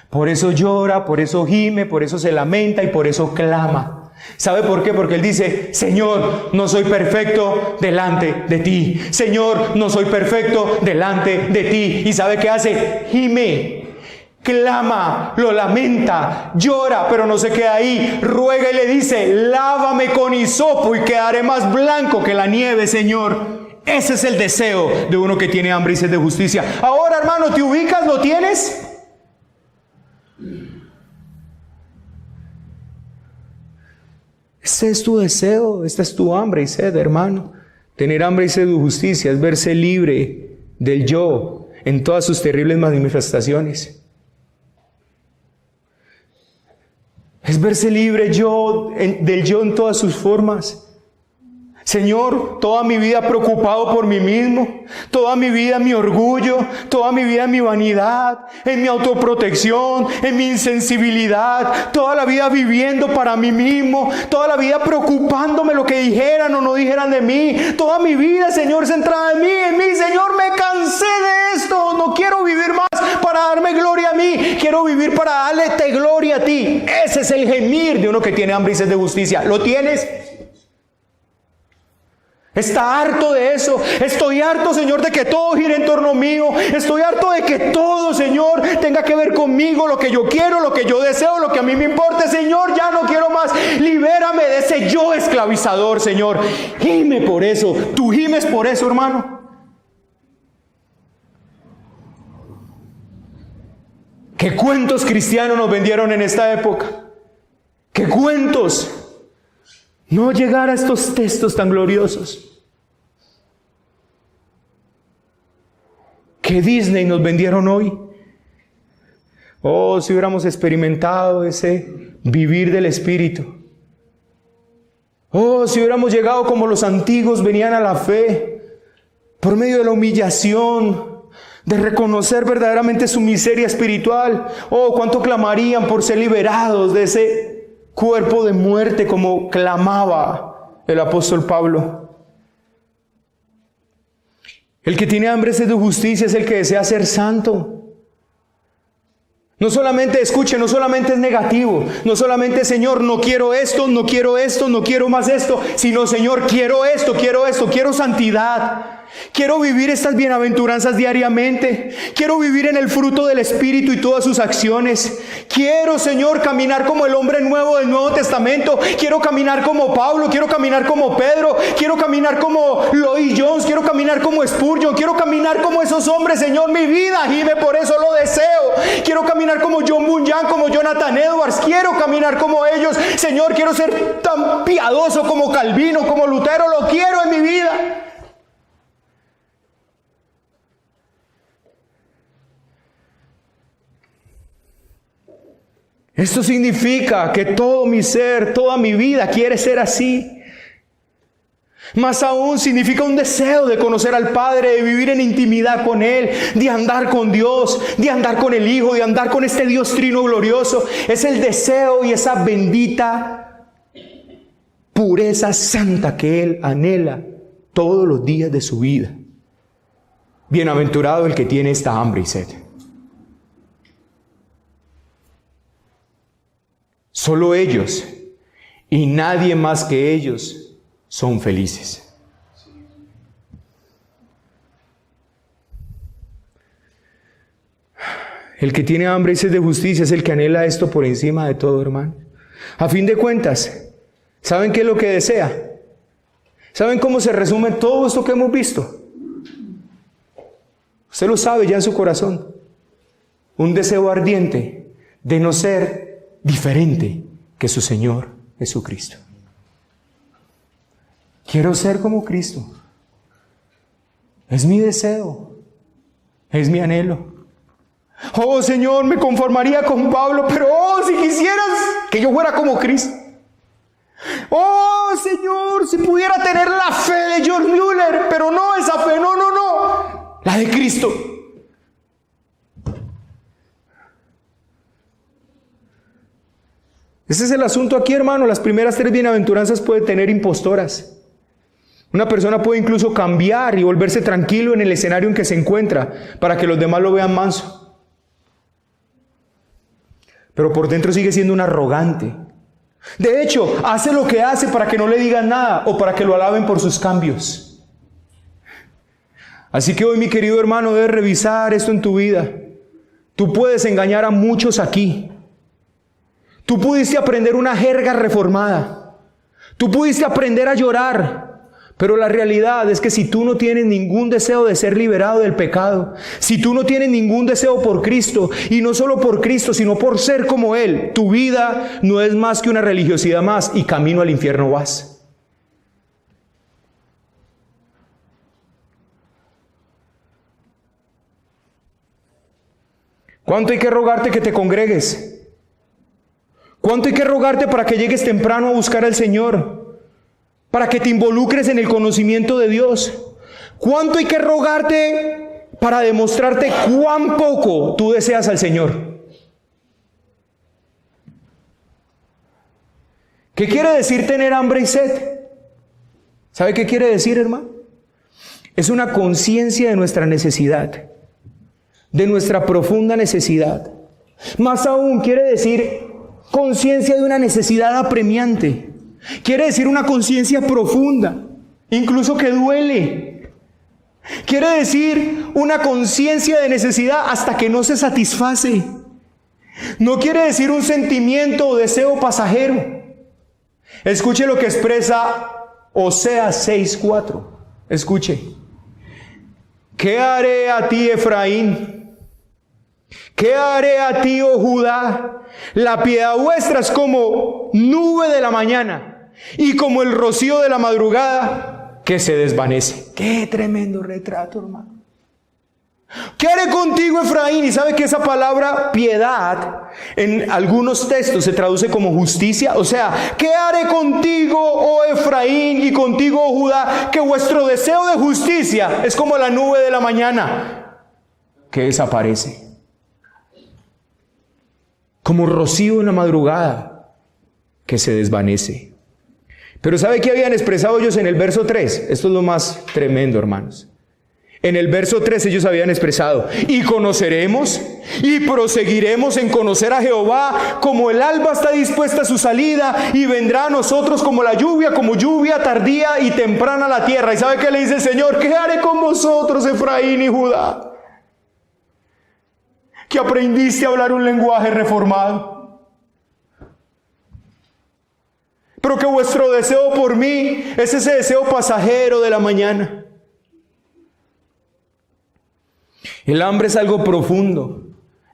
Speaker 1: Por eso llora, por eso gime, por eso se lamenta y por eso clama. ¿Sabe por qué? Porque Él dice: Señor, no soy perfecto delante de ti. Señor, no soy perfecto delante de ti. ¿Y sabe qué hace? Gime, clama, lo lamenta, llora, pero no se queda ahí. Ruega y le dice: lávame con hisopo y quedaré más blanco que la nieve, Señor. Ese es el deseo de uno que tiene hambre y sed de justicia. Ahora, hermano, ¿te ubicas? ¿Lo tienes? Este es tu deseo, esta es tu hambre y sed, hermano. Tener hambre y sed de justicia es verse libre del yo en todas sus terribles manifestaciones. Es verse libre del yo en todas sus formas. Señor, toda mi vida preocupado por mí mismo, toda mi vida en mi orgullo, toda mi vida en mi vanidad, en mi autoprotección, en mi insensibilidad, toda la vida viviendo para mí mismo, toda la vida preocupándome lo que dijeran o no dijeran de mí, toda mi vida, Señor, centrada en mí, Señor, me cansé de esto, no quiero vivir más para darme gloria a mí, quiero vivir para darle gloria a ti. Ese es el gemir de uno que tiene hambre y sed de justicia. ¿Lo tienes? Está harto de eso. Estoy harto, Señor, de que todo gire en torno mío. Estoy harto de que todo, Señor, tenga que ver conmigo, lo que yo quiero, lo que yo deseo, lo que a mí me importe. Señor, ya no quiero más. Libérame de ese yo esclavizador, Señor. Gime por eso. Tú gimes por eso, hermano. ¿Qué cuentos cristianos nos vendieron en esta época? ¿Qué cuentos? No llegar a estos textos tan gloriosos. ¿Qué Disney nos vendieron hoy? Oh, si hubiéramos experimentado ese vivir del Espíritu. Oh, si hubiéramos llegado como los antiguos venían a la fe, por medio de la humillación, de reconocer verdaderamente su miseria espiritual. Oh, cuánto clamarían por ser liberados de ese cuerpo de muerte como clamaba el apóstol Pablo. El que tiene hambre de justicia es el que desea ser santo. No solamente, escuche, no solamente es negativo, no solamente, Señor, no quiero esto, no quiero esto, no quiero más esto, sino, Señor, quiero esto, quiero santidad. Quiero vivir estas bienaventuranzas diariamente. Quiero vivir en el fruto del Espíritu y todas sus acciones. Quiero, Señor, caminar como el hombre nuevo del Nuevo Testamento. Quiero caminar como Pablo. Quiero caminar como Pedro. Quiero caminar como Lloyd Jones. Quiero caminar como Spurgeon. Quiero caminar como esos hombres, Señor. Mi vida gime, por eso lo deseo. Quiero caminar como John Bunyan, como Jonathan Edwards. Quiero caminar como ellos. Señor, quiero ser tan piadoso como Calvino, como Lutero. Lo quiero en mi vida. Esto significa que todo mi ser, toda mi vida quiere ser así. Más aún significa un deseo de conocer al Padre, de vivir en intimidad con Él, de andar con Dios, de andar con el Hijo, de andar con este Dios trino glorioso. Es el deseo y esa bendita pureza santa que Él anhela todos los días de su vida. Bienaventurado el que tiene esta hambre y sed. Solo ellos y nadie más que ellos son felices. El que tiene hambre y sed de justicia es el que anhela esto por encima de todo, hermano. A fin de cuentas, ¿saben qué es lo que desea? ¿Saben cómo se resume todo esto que hemos visto? Usted lo sabe ya en su corazón. Un deseo ardiente de no ser diferente que su Señor Jesucristo. Quiero ser como Cristo. Es mi deseo, es mi anhelo. Oh Señor, me conformaría con Pablo, pero oh, si quisieras que yo fuera como Cristo. Oh Señor, si pudiera tener la fe de George Mueller, pero no esa fe, no, la de Cristo. Ese es el asunto aquí, hermano. Las primeras 3 bienaventuranzas pueden tener impostoras. Una persona puede incluso cambiar y volverse tranquilo en el escenario en que se encuentra para que los demás lo vean manso. Pero por dentro sigue siendo un arrogante. De hecho, hace lo que hace para que no le digan nada o para que lo alaben por sus cambios. Así que hoy, mi querido hermano, debes revisar esto en tu vida. Tú puedes engañar a muchos aquí. Tú pudiste aprender una jerga reformada. Tú pudiste aprender a llorar. Pero la realidad es que si tú no tienes ningún deseo de ser liberado del pecado, si tú no tienes ningún deseo por Cristo, y no solo por Cristo, sino por ser como Él, tu vida no es más que una religiosidad más y camino al infierno vas. ¿Cuánto hay que rogarte que te congregues? ¿Cuánto hay que rogarte para que llegues temprano a buscar al Señor? Para que te involucres en el conocimiento de Dios. ¿Cuánto hay que rogarte para demostrarte cuán poco tú deseas al Señor? ¿Qué quiere decir tener hambre y sed? ¿Sabe qué quiere decir, hermano? Es una conciencia de nuestra necesidad, de nuestra profunda necesidad. Más aún, quiere decir conciencia de una necesidad apremiante. Quiere decir una conciencia profunda, incluso que duele. Quiere decir una conciencia de necesidad hasta que no se satisface. No quiere decir un sentimiento o deseo pasajero. Escuche lo que expresa Oseas 6:4. Escuche. ¿Qué haré a ti, Efraín? ¿Qué haré a ti, oh Judá? La piedad vuestra es como nube de la mañana y como el rocío de la madrugada que se desvanece. ¡Qué tremendo retrato, hermano! ¿Qué haré contigo, Efraín? Y sabe que esa palabra piedad en algunos textos se traduce como justicia. O sea, ¿qué haré contigo, oh Efraín, y contigo, oh Judá? Que vuestro deseo de justicia es como la nube de la mañana que desaparece, como rocío en la madrugada que se desvanece. Pero ¿sabe qué habían expresado ellos en el verso 3? Esto es lo más tremendo, hermanos. En el verso 3 ellos habían expresado: y conoceremos y proseguiremos en conocer a Jehová, como el alba está dispuesta a su salida, y vendrá a nosotros como la lluvia, como lluvia tardía y temprana a la tierra. ¿Y sabe qué le dice el Señor? ¿Qué haré con vosotros, Efraín y Judá? Que aprendiste a hablar un lenguaje reformado, pero que vuestro deseo por mí es ese deseo pasajero de la mañana. El hambre es algo profundo,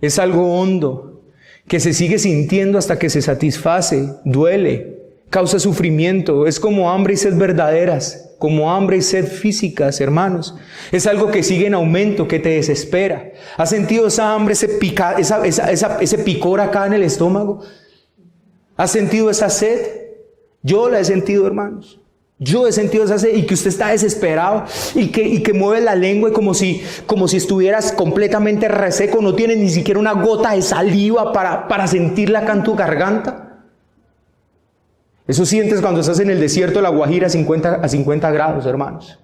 Speaker 1: es algo hondo, que se sigue sintiendo hasta que se satisface, duele, causa sufrimiento. Es como hambre y sed verdaderas, como hambre y sed físicas, hermanos. Es algo que sigue en aumento, que te desespera. ¿Has sentido esa hambre, ese picor acá en el estómago? ¿Has sentido esa sed? Yo la he sentido, hermanos. Yo he sentido esa sed, y que usted está desesperado y que mueve la lengua y como si estuvieras completamente reseco, no tienes ni siquiera una gota de saliva para sentirla acá en tu garganta. Eso sientes cuando estás en el desierto de La Guajira a 50 grados, hermanos.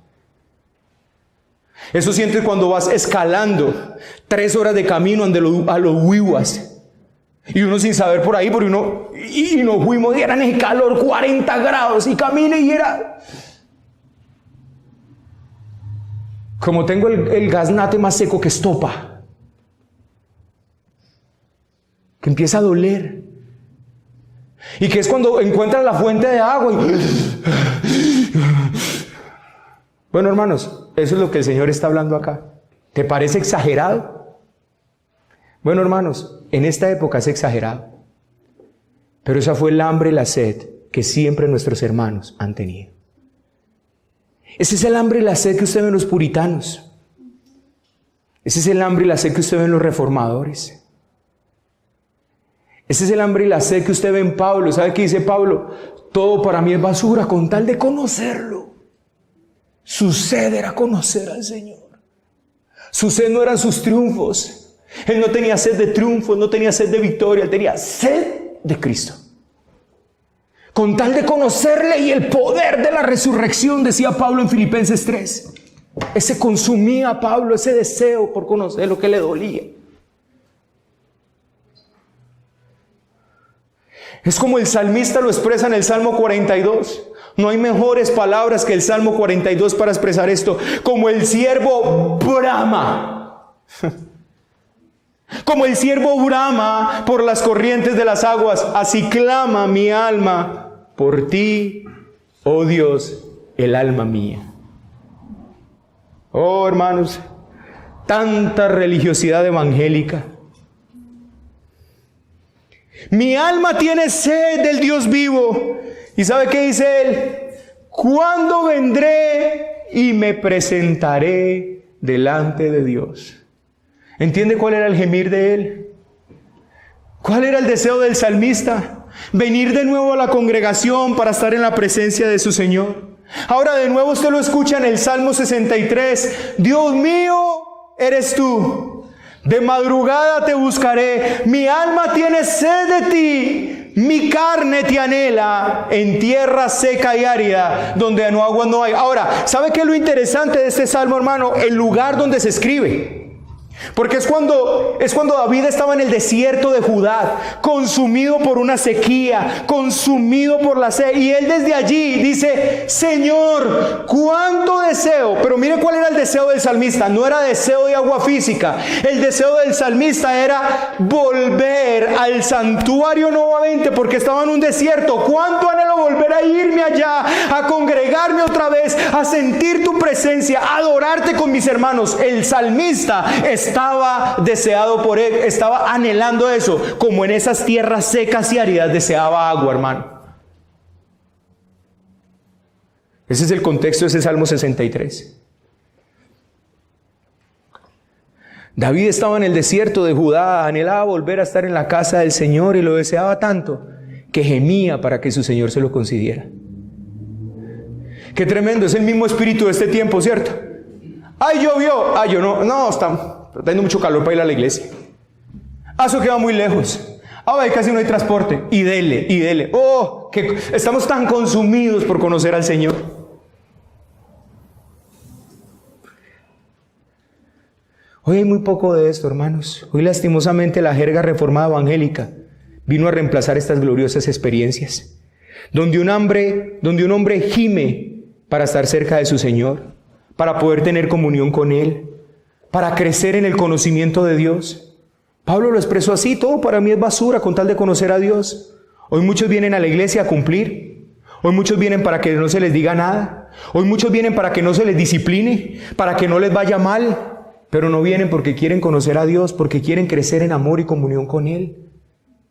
Speaker 1: Eso sientes cuando vas escalando 3 horas de camino a los Huihuas. Y uno sin saber por ahí, porque y nos fuimos y era en el calor, 40 grados, y camine y era... Como tengo el gaznate más seco que estopa, que empieza a doler. Y que es cuando encuentras la fuente de agua y... Bueno, hermanos, eso es lo que el Señor está hablando acá. ¿Te parece exagerado? Bueno, hermanos, en esta época es exagerado, pero esa fue el hambre y la sed que siempre nuestros hermanos han tenido. Ese es el hambre y la sed que usted ve en los puritanos. Ese es el hambre y la sed que usted ve en los reformadores. Ese es el hambre y la sed que usted ve en Pablo. ¿Sabe qué dice Pablo? Todo para mí es basura con tal de conocerlo. Su sed era conocer al Señor. Su sed no eran sus triunfos. Él no tenía sed de triunfo, no tenía sed de victoria, él tenía sed de Cristo. Con tal de conocerle y el poder de la resurrección, decía Pablo en Filipenses 3. Ese consumía a Pablo, ese deseo por conocer lo que le dolía. Es como el salmista lo expresa en el Salmo 42. No hay mejores palabras que el Salmo 42 para expresar esto. Como el siervo brama. Como el siervo brama por las corrientes de las aguas, así clama mi alma por ti, oh Dios, el alma mía. Oh, hermanos, tanta religiosidad evangélica. Mi alma tiene sed del Dios vivo. ¿Y sabe qué dice él? ¿Cuándo vendré y me presentaré delante de Dios? ¿Entiende cuál era el gemir de él? ¿Cuál era el deseo del salmista? Venir de nuevo a la congregación para estar en la presencia de su Señor. Ahora de nuevo usted lo escucha en el Salmo 63. Dios mío, eres tú. De madrugada te buscaré. Mi alma tiene sed de ti. Mi carne te anhela en tierra seca y árida, donde no agua no hay. Ahora, ¿sabe qué es lo interesante de este salmo, hermano? El lugar donde se escribe. Porque es cuando David estaba en el desierto de Judá, consumido por una sequía, consumido por la sed, y él desde allí dice: Señor, cuánto deseo. Pero mire cuál era el deseo del salmista. No era deseo de agua física. El deseo del salmista era volver al santuario nuevamente, porque estaba en un desierto. Cuánto anhelo volver a irme allá, a congregarme otra vez, a sentir tu presencia, a adorarte con mis hermanos. El salmista estaba deseado por él, estaba anhelando eso, como en esas tierras secas y áridas deseaba agua, hermano. Ese es el contexto de ese Salmo 63. David estaba en el desierto de Judá, anhelaba volver a estar en la casa del Señor y lo deseaba tanto que gemía para que su Señor se lo concediera. Qué tremendo, es el mismo espíritu de este tiempo, ¿cierto? ¡Ay, llovió! ¡Ay, yo no, está dando mucho calor para ir a la iglesia! ¡Ah, eso queda muy lejos! ¡Ay, casi no hay transporte! Y dele. ¡Oh, que estamos tan consumidos por conocer al Señor! Hoy hay muy poco de esto, hermanos. Hoy lastimosamente la jerga reformada evangélica vino a reemplazar estas gloriosas experiencias, donde un hombre gime para estar cerca de su Señor, para poder tener comunión con Él, para crecer en el conocimiento de Dios. Pablo lo expresó así: todo para mí es basura con tal de conocer a Dios. Hoy muchos vienen a la iglesia a cumplir. Hoy muchos vienen para que no se les diga nada. Hoy muchos vienen para que no se les discipline, para que no les vaya mal. Pero no vienen porque quieren conocer a Dios, porque quieren crecer en amor y comunión con Él.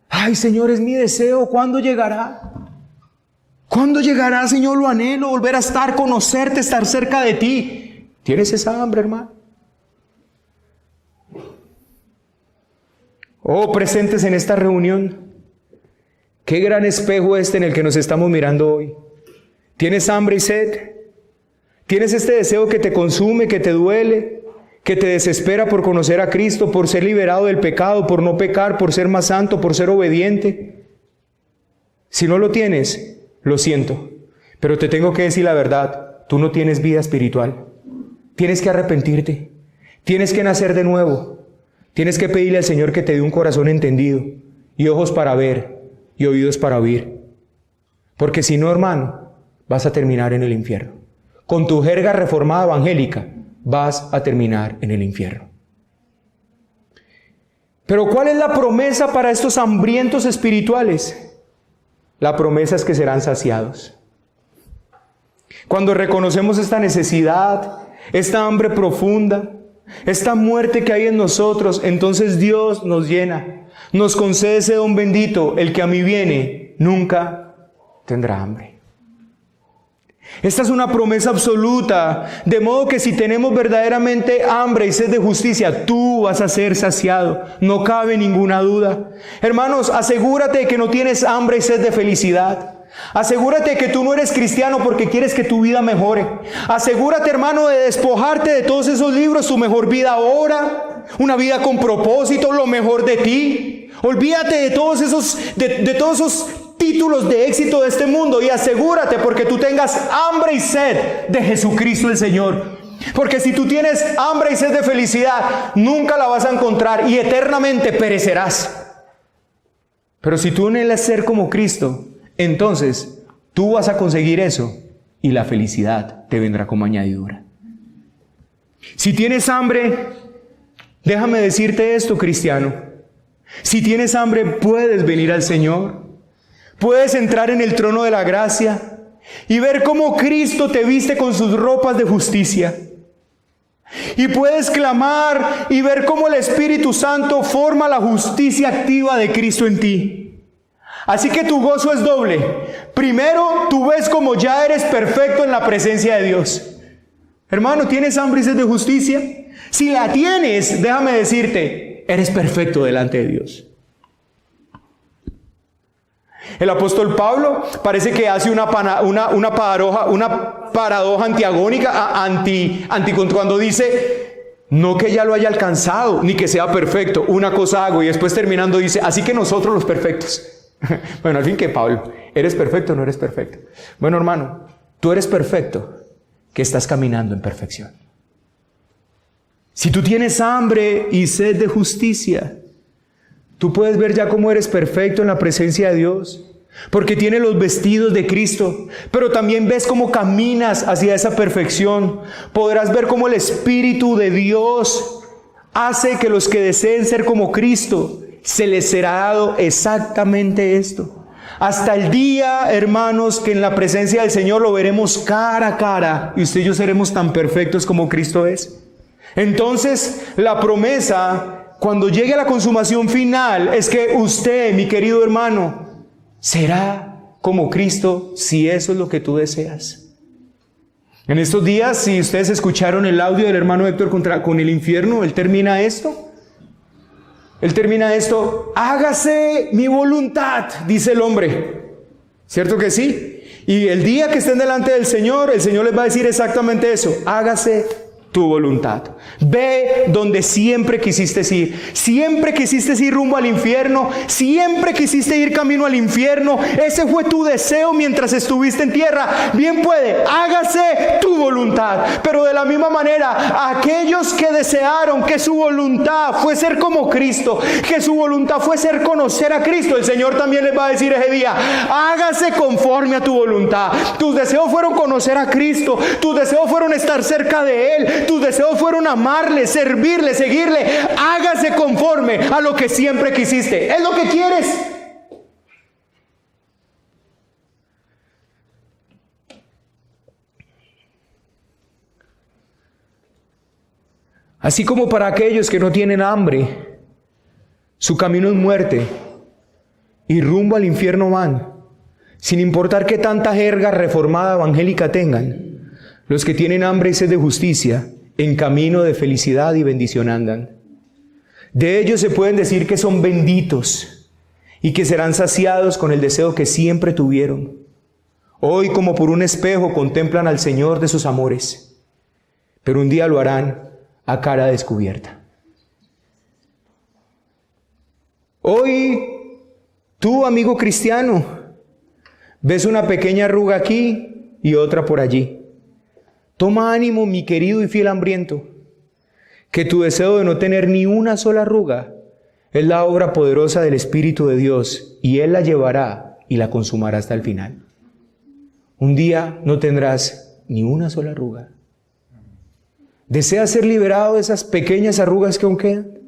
Speaker 1: Ay, Señor, es mi deseo. ¿Cuándo llegará? ¿Cuándo llegará, Señor? Lo anhelo, volver a estar, conocerte, estar cerca de ti. ¿Tienes esa hambre, hermano? Oh, presentes en esta reunión, qué gran espejo en el que nos estamos mirando hoy. ¿Tienes hambre y sed? ¿Tienes este deseo que te consume, que te duele, que te desespera por conocer a Cristo, por ser liberado del pecado, por no pecar, por ser más santo, por ser obediente? Si no lo tienes, lo siento, pero te tengo que decir la verdad: tú no tienes vida espiritual. Tienes que arrepentirte, tienes que nacer de nuevo, tienes que pedirle al Señor que te dé un corazón entendido y ojos para ver y oídos para oír, porque si no, hermano, vas a terminar en el infierno. Con tu jerga reformada evangélica vas a terminar en el infierno. Pero ¿cuál es la promesa para estos hambrientos espirituales? La promesa es que serán saciados. Cuando reconocemos esta necesidad, esta hambre profunda, esta muerte que hay en nosotros, entonces Dios nos llena, nos concede ese don bendito: el que a mí viene nunca tendrá hambre. Esta es una promesa absoluta, de modo que si tenemos verdaderamente hambre y sed de justicia, tú vas a ser saciado, no cabe ninguna duda. Hermanos, asegúrate de que no tienes hambre y sed de felicidad. Asegúrate de que tú no eres cristiano porque quieres que tu vida mejore. Asegúrate, hermano, de despojarte de todos esos libros, tu mejor vida ahora, una vida con propósito, lo mejor de ti. Olvídate de todos esos títulos de éxito de este mundo y asegúrate porque tú tengas hambre y sed de Jesucristo el Señor. Porque si tú tienes hambre y sed de felicidad, nunca la vas a encontrar y eternamente perecerás. Pero si tú anhelas ser como Cristo, entonces tú vas a conseguir eso y la felicidad te vendrá como añadidura. Si tienes hambre, déjame decirte esto, cristiano. Si tienes hambre, puedes venir al Señor. Puedes entrar en el trono de la gracia y ver cómo Cristo te viste con sus ropas de justicia. Y puedes clamar y ver cómo el Espíritu Santo forma la justicia activa de Cristo en ti. Así que tu gozo es doble. Primero, tú ves como ya eres perfecto en la presencia de Dios. Hermano, ¿tienes hambre y sed de justicia? Si la tienes, déjame decirte, eres perfecto delante de Dios. El apóstol Pablo parece que hace una paradoja antiagónica, cuando dice, no que ya lo haya alcanzado, ni que sea perfecto, una cosa hago, y después terminando dice, así que nosotros los perfectos. Bueno, al fin que Pablo, ¿eres perfecto o no eres perfecto? Bueno, hermano, tú eres perfecto, que estás caminando en perfección. Si tú tienes hambre y sed de justicia, tú puedes ver ya cómo eres perfecto en la presencia de Dios, porque tienes los vestidos de Cristo, pero también ves cómo caminas hacia esa perfección. Podrás ver cómo el Espíritu de Dios hace que los que deseen ser como Cristo, se les será dado exactamente esto. Hasta el día, hermanos, que en la presencia del Señor lo veremos cara a cara, y usted y yo seremos tan perfectos como Cristo es. Entonces, la promesa, cuando llegue a la consumación final, es que usted, mi querido hermano, será como Cristo, si eso es lo que tú deseas. En estos días, si ustedes escucharon el audio del hermano Héctor con el infierno, él termina esto. Hágase mi voluntad, dice el hombre. ¿Cierto que sí? Y el día que estén delante del Señor, el Señor les va a decir exactamente eso. Hágase tu voluntad. Ve donde siempre quisiste ir. Siempre quisiste ir rumbo al infierno. Siempre quisiste ir camino al infierno. Ese fue tu deseo mientras estuviste en tierra. Bien puede, hágase tu voluntad. Pero de la misma manera, aquellos que desearon que su voluntad fue ser como Cristo, que su voluntad fue ser conocer a Cristo, el Señor también les va a decir ese día, hágase conforme a tu voluntad. Tus deseos fueron conocer a Cristo. Tus deseos fueron estar cerca de Él. Tus deseos fueron amarle, servirle, seguirle. Hágase conforme a lo que siempre quisiste. ¿Es lo que quieres? Así como para aquellos que no tienen hambre, su camino es muerte y rumbo al infierno van, sin importar qué tanta jerga reformada evangélica tengan. Los que tienen hambre y sed de justicia, en camino de felicidad y bendición andan. De ellos se pueden decir que son benditos y que serán saciados con el deseo que siempre tuvieron. Hoy, como por un espejo, contemplan al Señor de sus amores, pero un día lo harán a cara descubierta. Hoy, tú, amigo cristiano, ves una pequeña arruga aquí y otra por allí. Toma ánimo, mi querido y fiel hambriento, que tu deseo de no tener ni una sola arruga es la obra poderosa del Espíritu de Dios, y Él la llevará y la consumará hasta el final. Un día no tendrás ni una sola arruga. ¿Deseas ser liberado de esas pequeñas arrugas que aún quedan?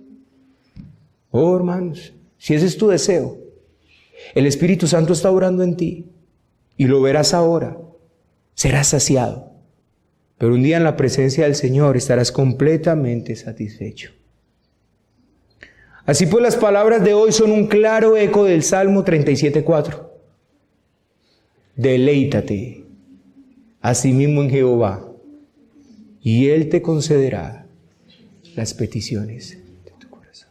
Speaker 1: Oh, hermanos, si ese es tu deseo, el Espíritu Santo está orando en ti, y lo verás ahora. Serás saciado. Pero un día en la presencia del Señor estarás completamente satisfecho. Así pues, las palabras de hoy son un claro eco del Salmo 37:4. Deleítate asimismo en Jehová, y Él te concederá las peticiones de tu corazón.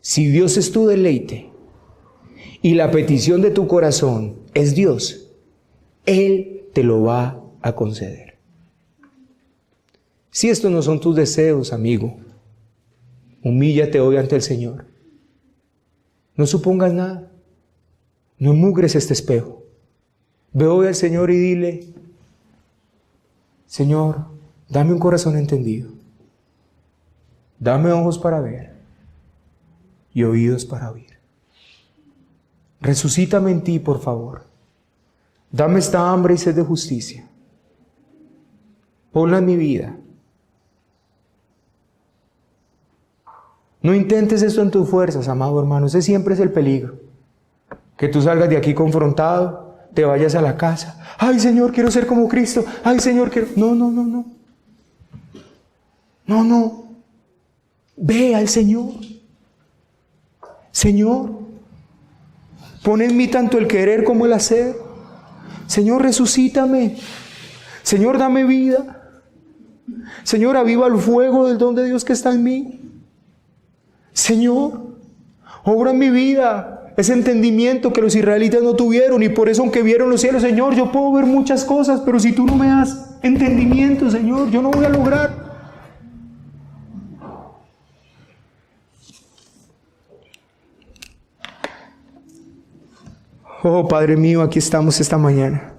Speaker 1: Si Dios es tu deleite y la petición de tu corazón es Dios, Él te lo va a conceder. Si estos no son tus deseos, amigo, humíllate hoy ante el Señor. No supongas nada. No mugres este espejo. Ve hoy al Señor y dile: Señor, dame un corazón entendido. Dame ojos para ver y oídos para oír. Resucítame en ti, por favor. Dame esta hambre y sed de justicia. Ponla en mi vida. No intentes esto en tus fuerzas, amado hermano. Ese siempre es el peligro. Que tú salgas de aquí confrontado, te vayas a la casa. Ay, Señor, quiero ser como Cristo. Ay, Señor, quiero... No. No. Ve al Señor. Señor, pon en mí tanto el querer como el hacer. Señor, resucítame. Señor, dame vida. Señor, aviva el fuego del don de Dios que está en mí. Señor, obra en mi vida ese entendimiento que los israelitas no tuvieron, y por eso, aunque vieron los cielos, Señor, yo puedo ver muchas cosas, pero si tú no me das entendimiento, Señor, yo no voy a lograr. Oh, Padre mío, aquí estamos esta mañana.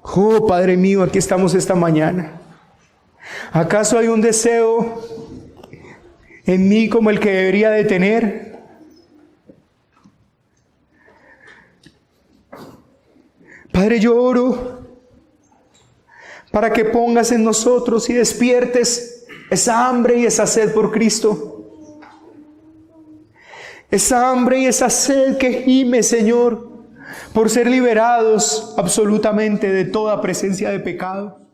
Speaker 1: Oh, Padre mío, aquí estamos esta mañana. ¿Acaso hay un deseo en mí como el que debería de tener? Padre, yo oro para que pongas en nosotros y despiertes esa hambre y esa sed por Cristo. Esa hambre y esa sed que gime, Señor, por ser liberados absolutamente de toda presencia de pecado.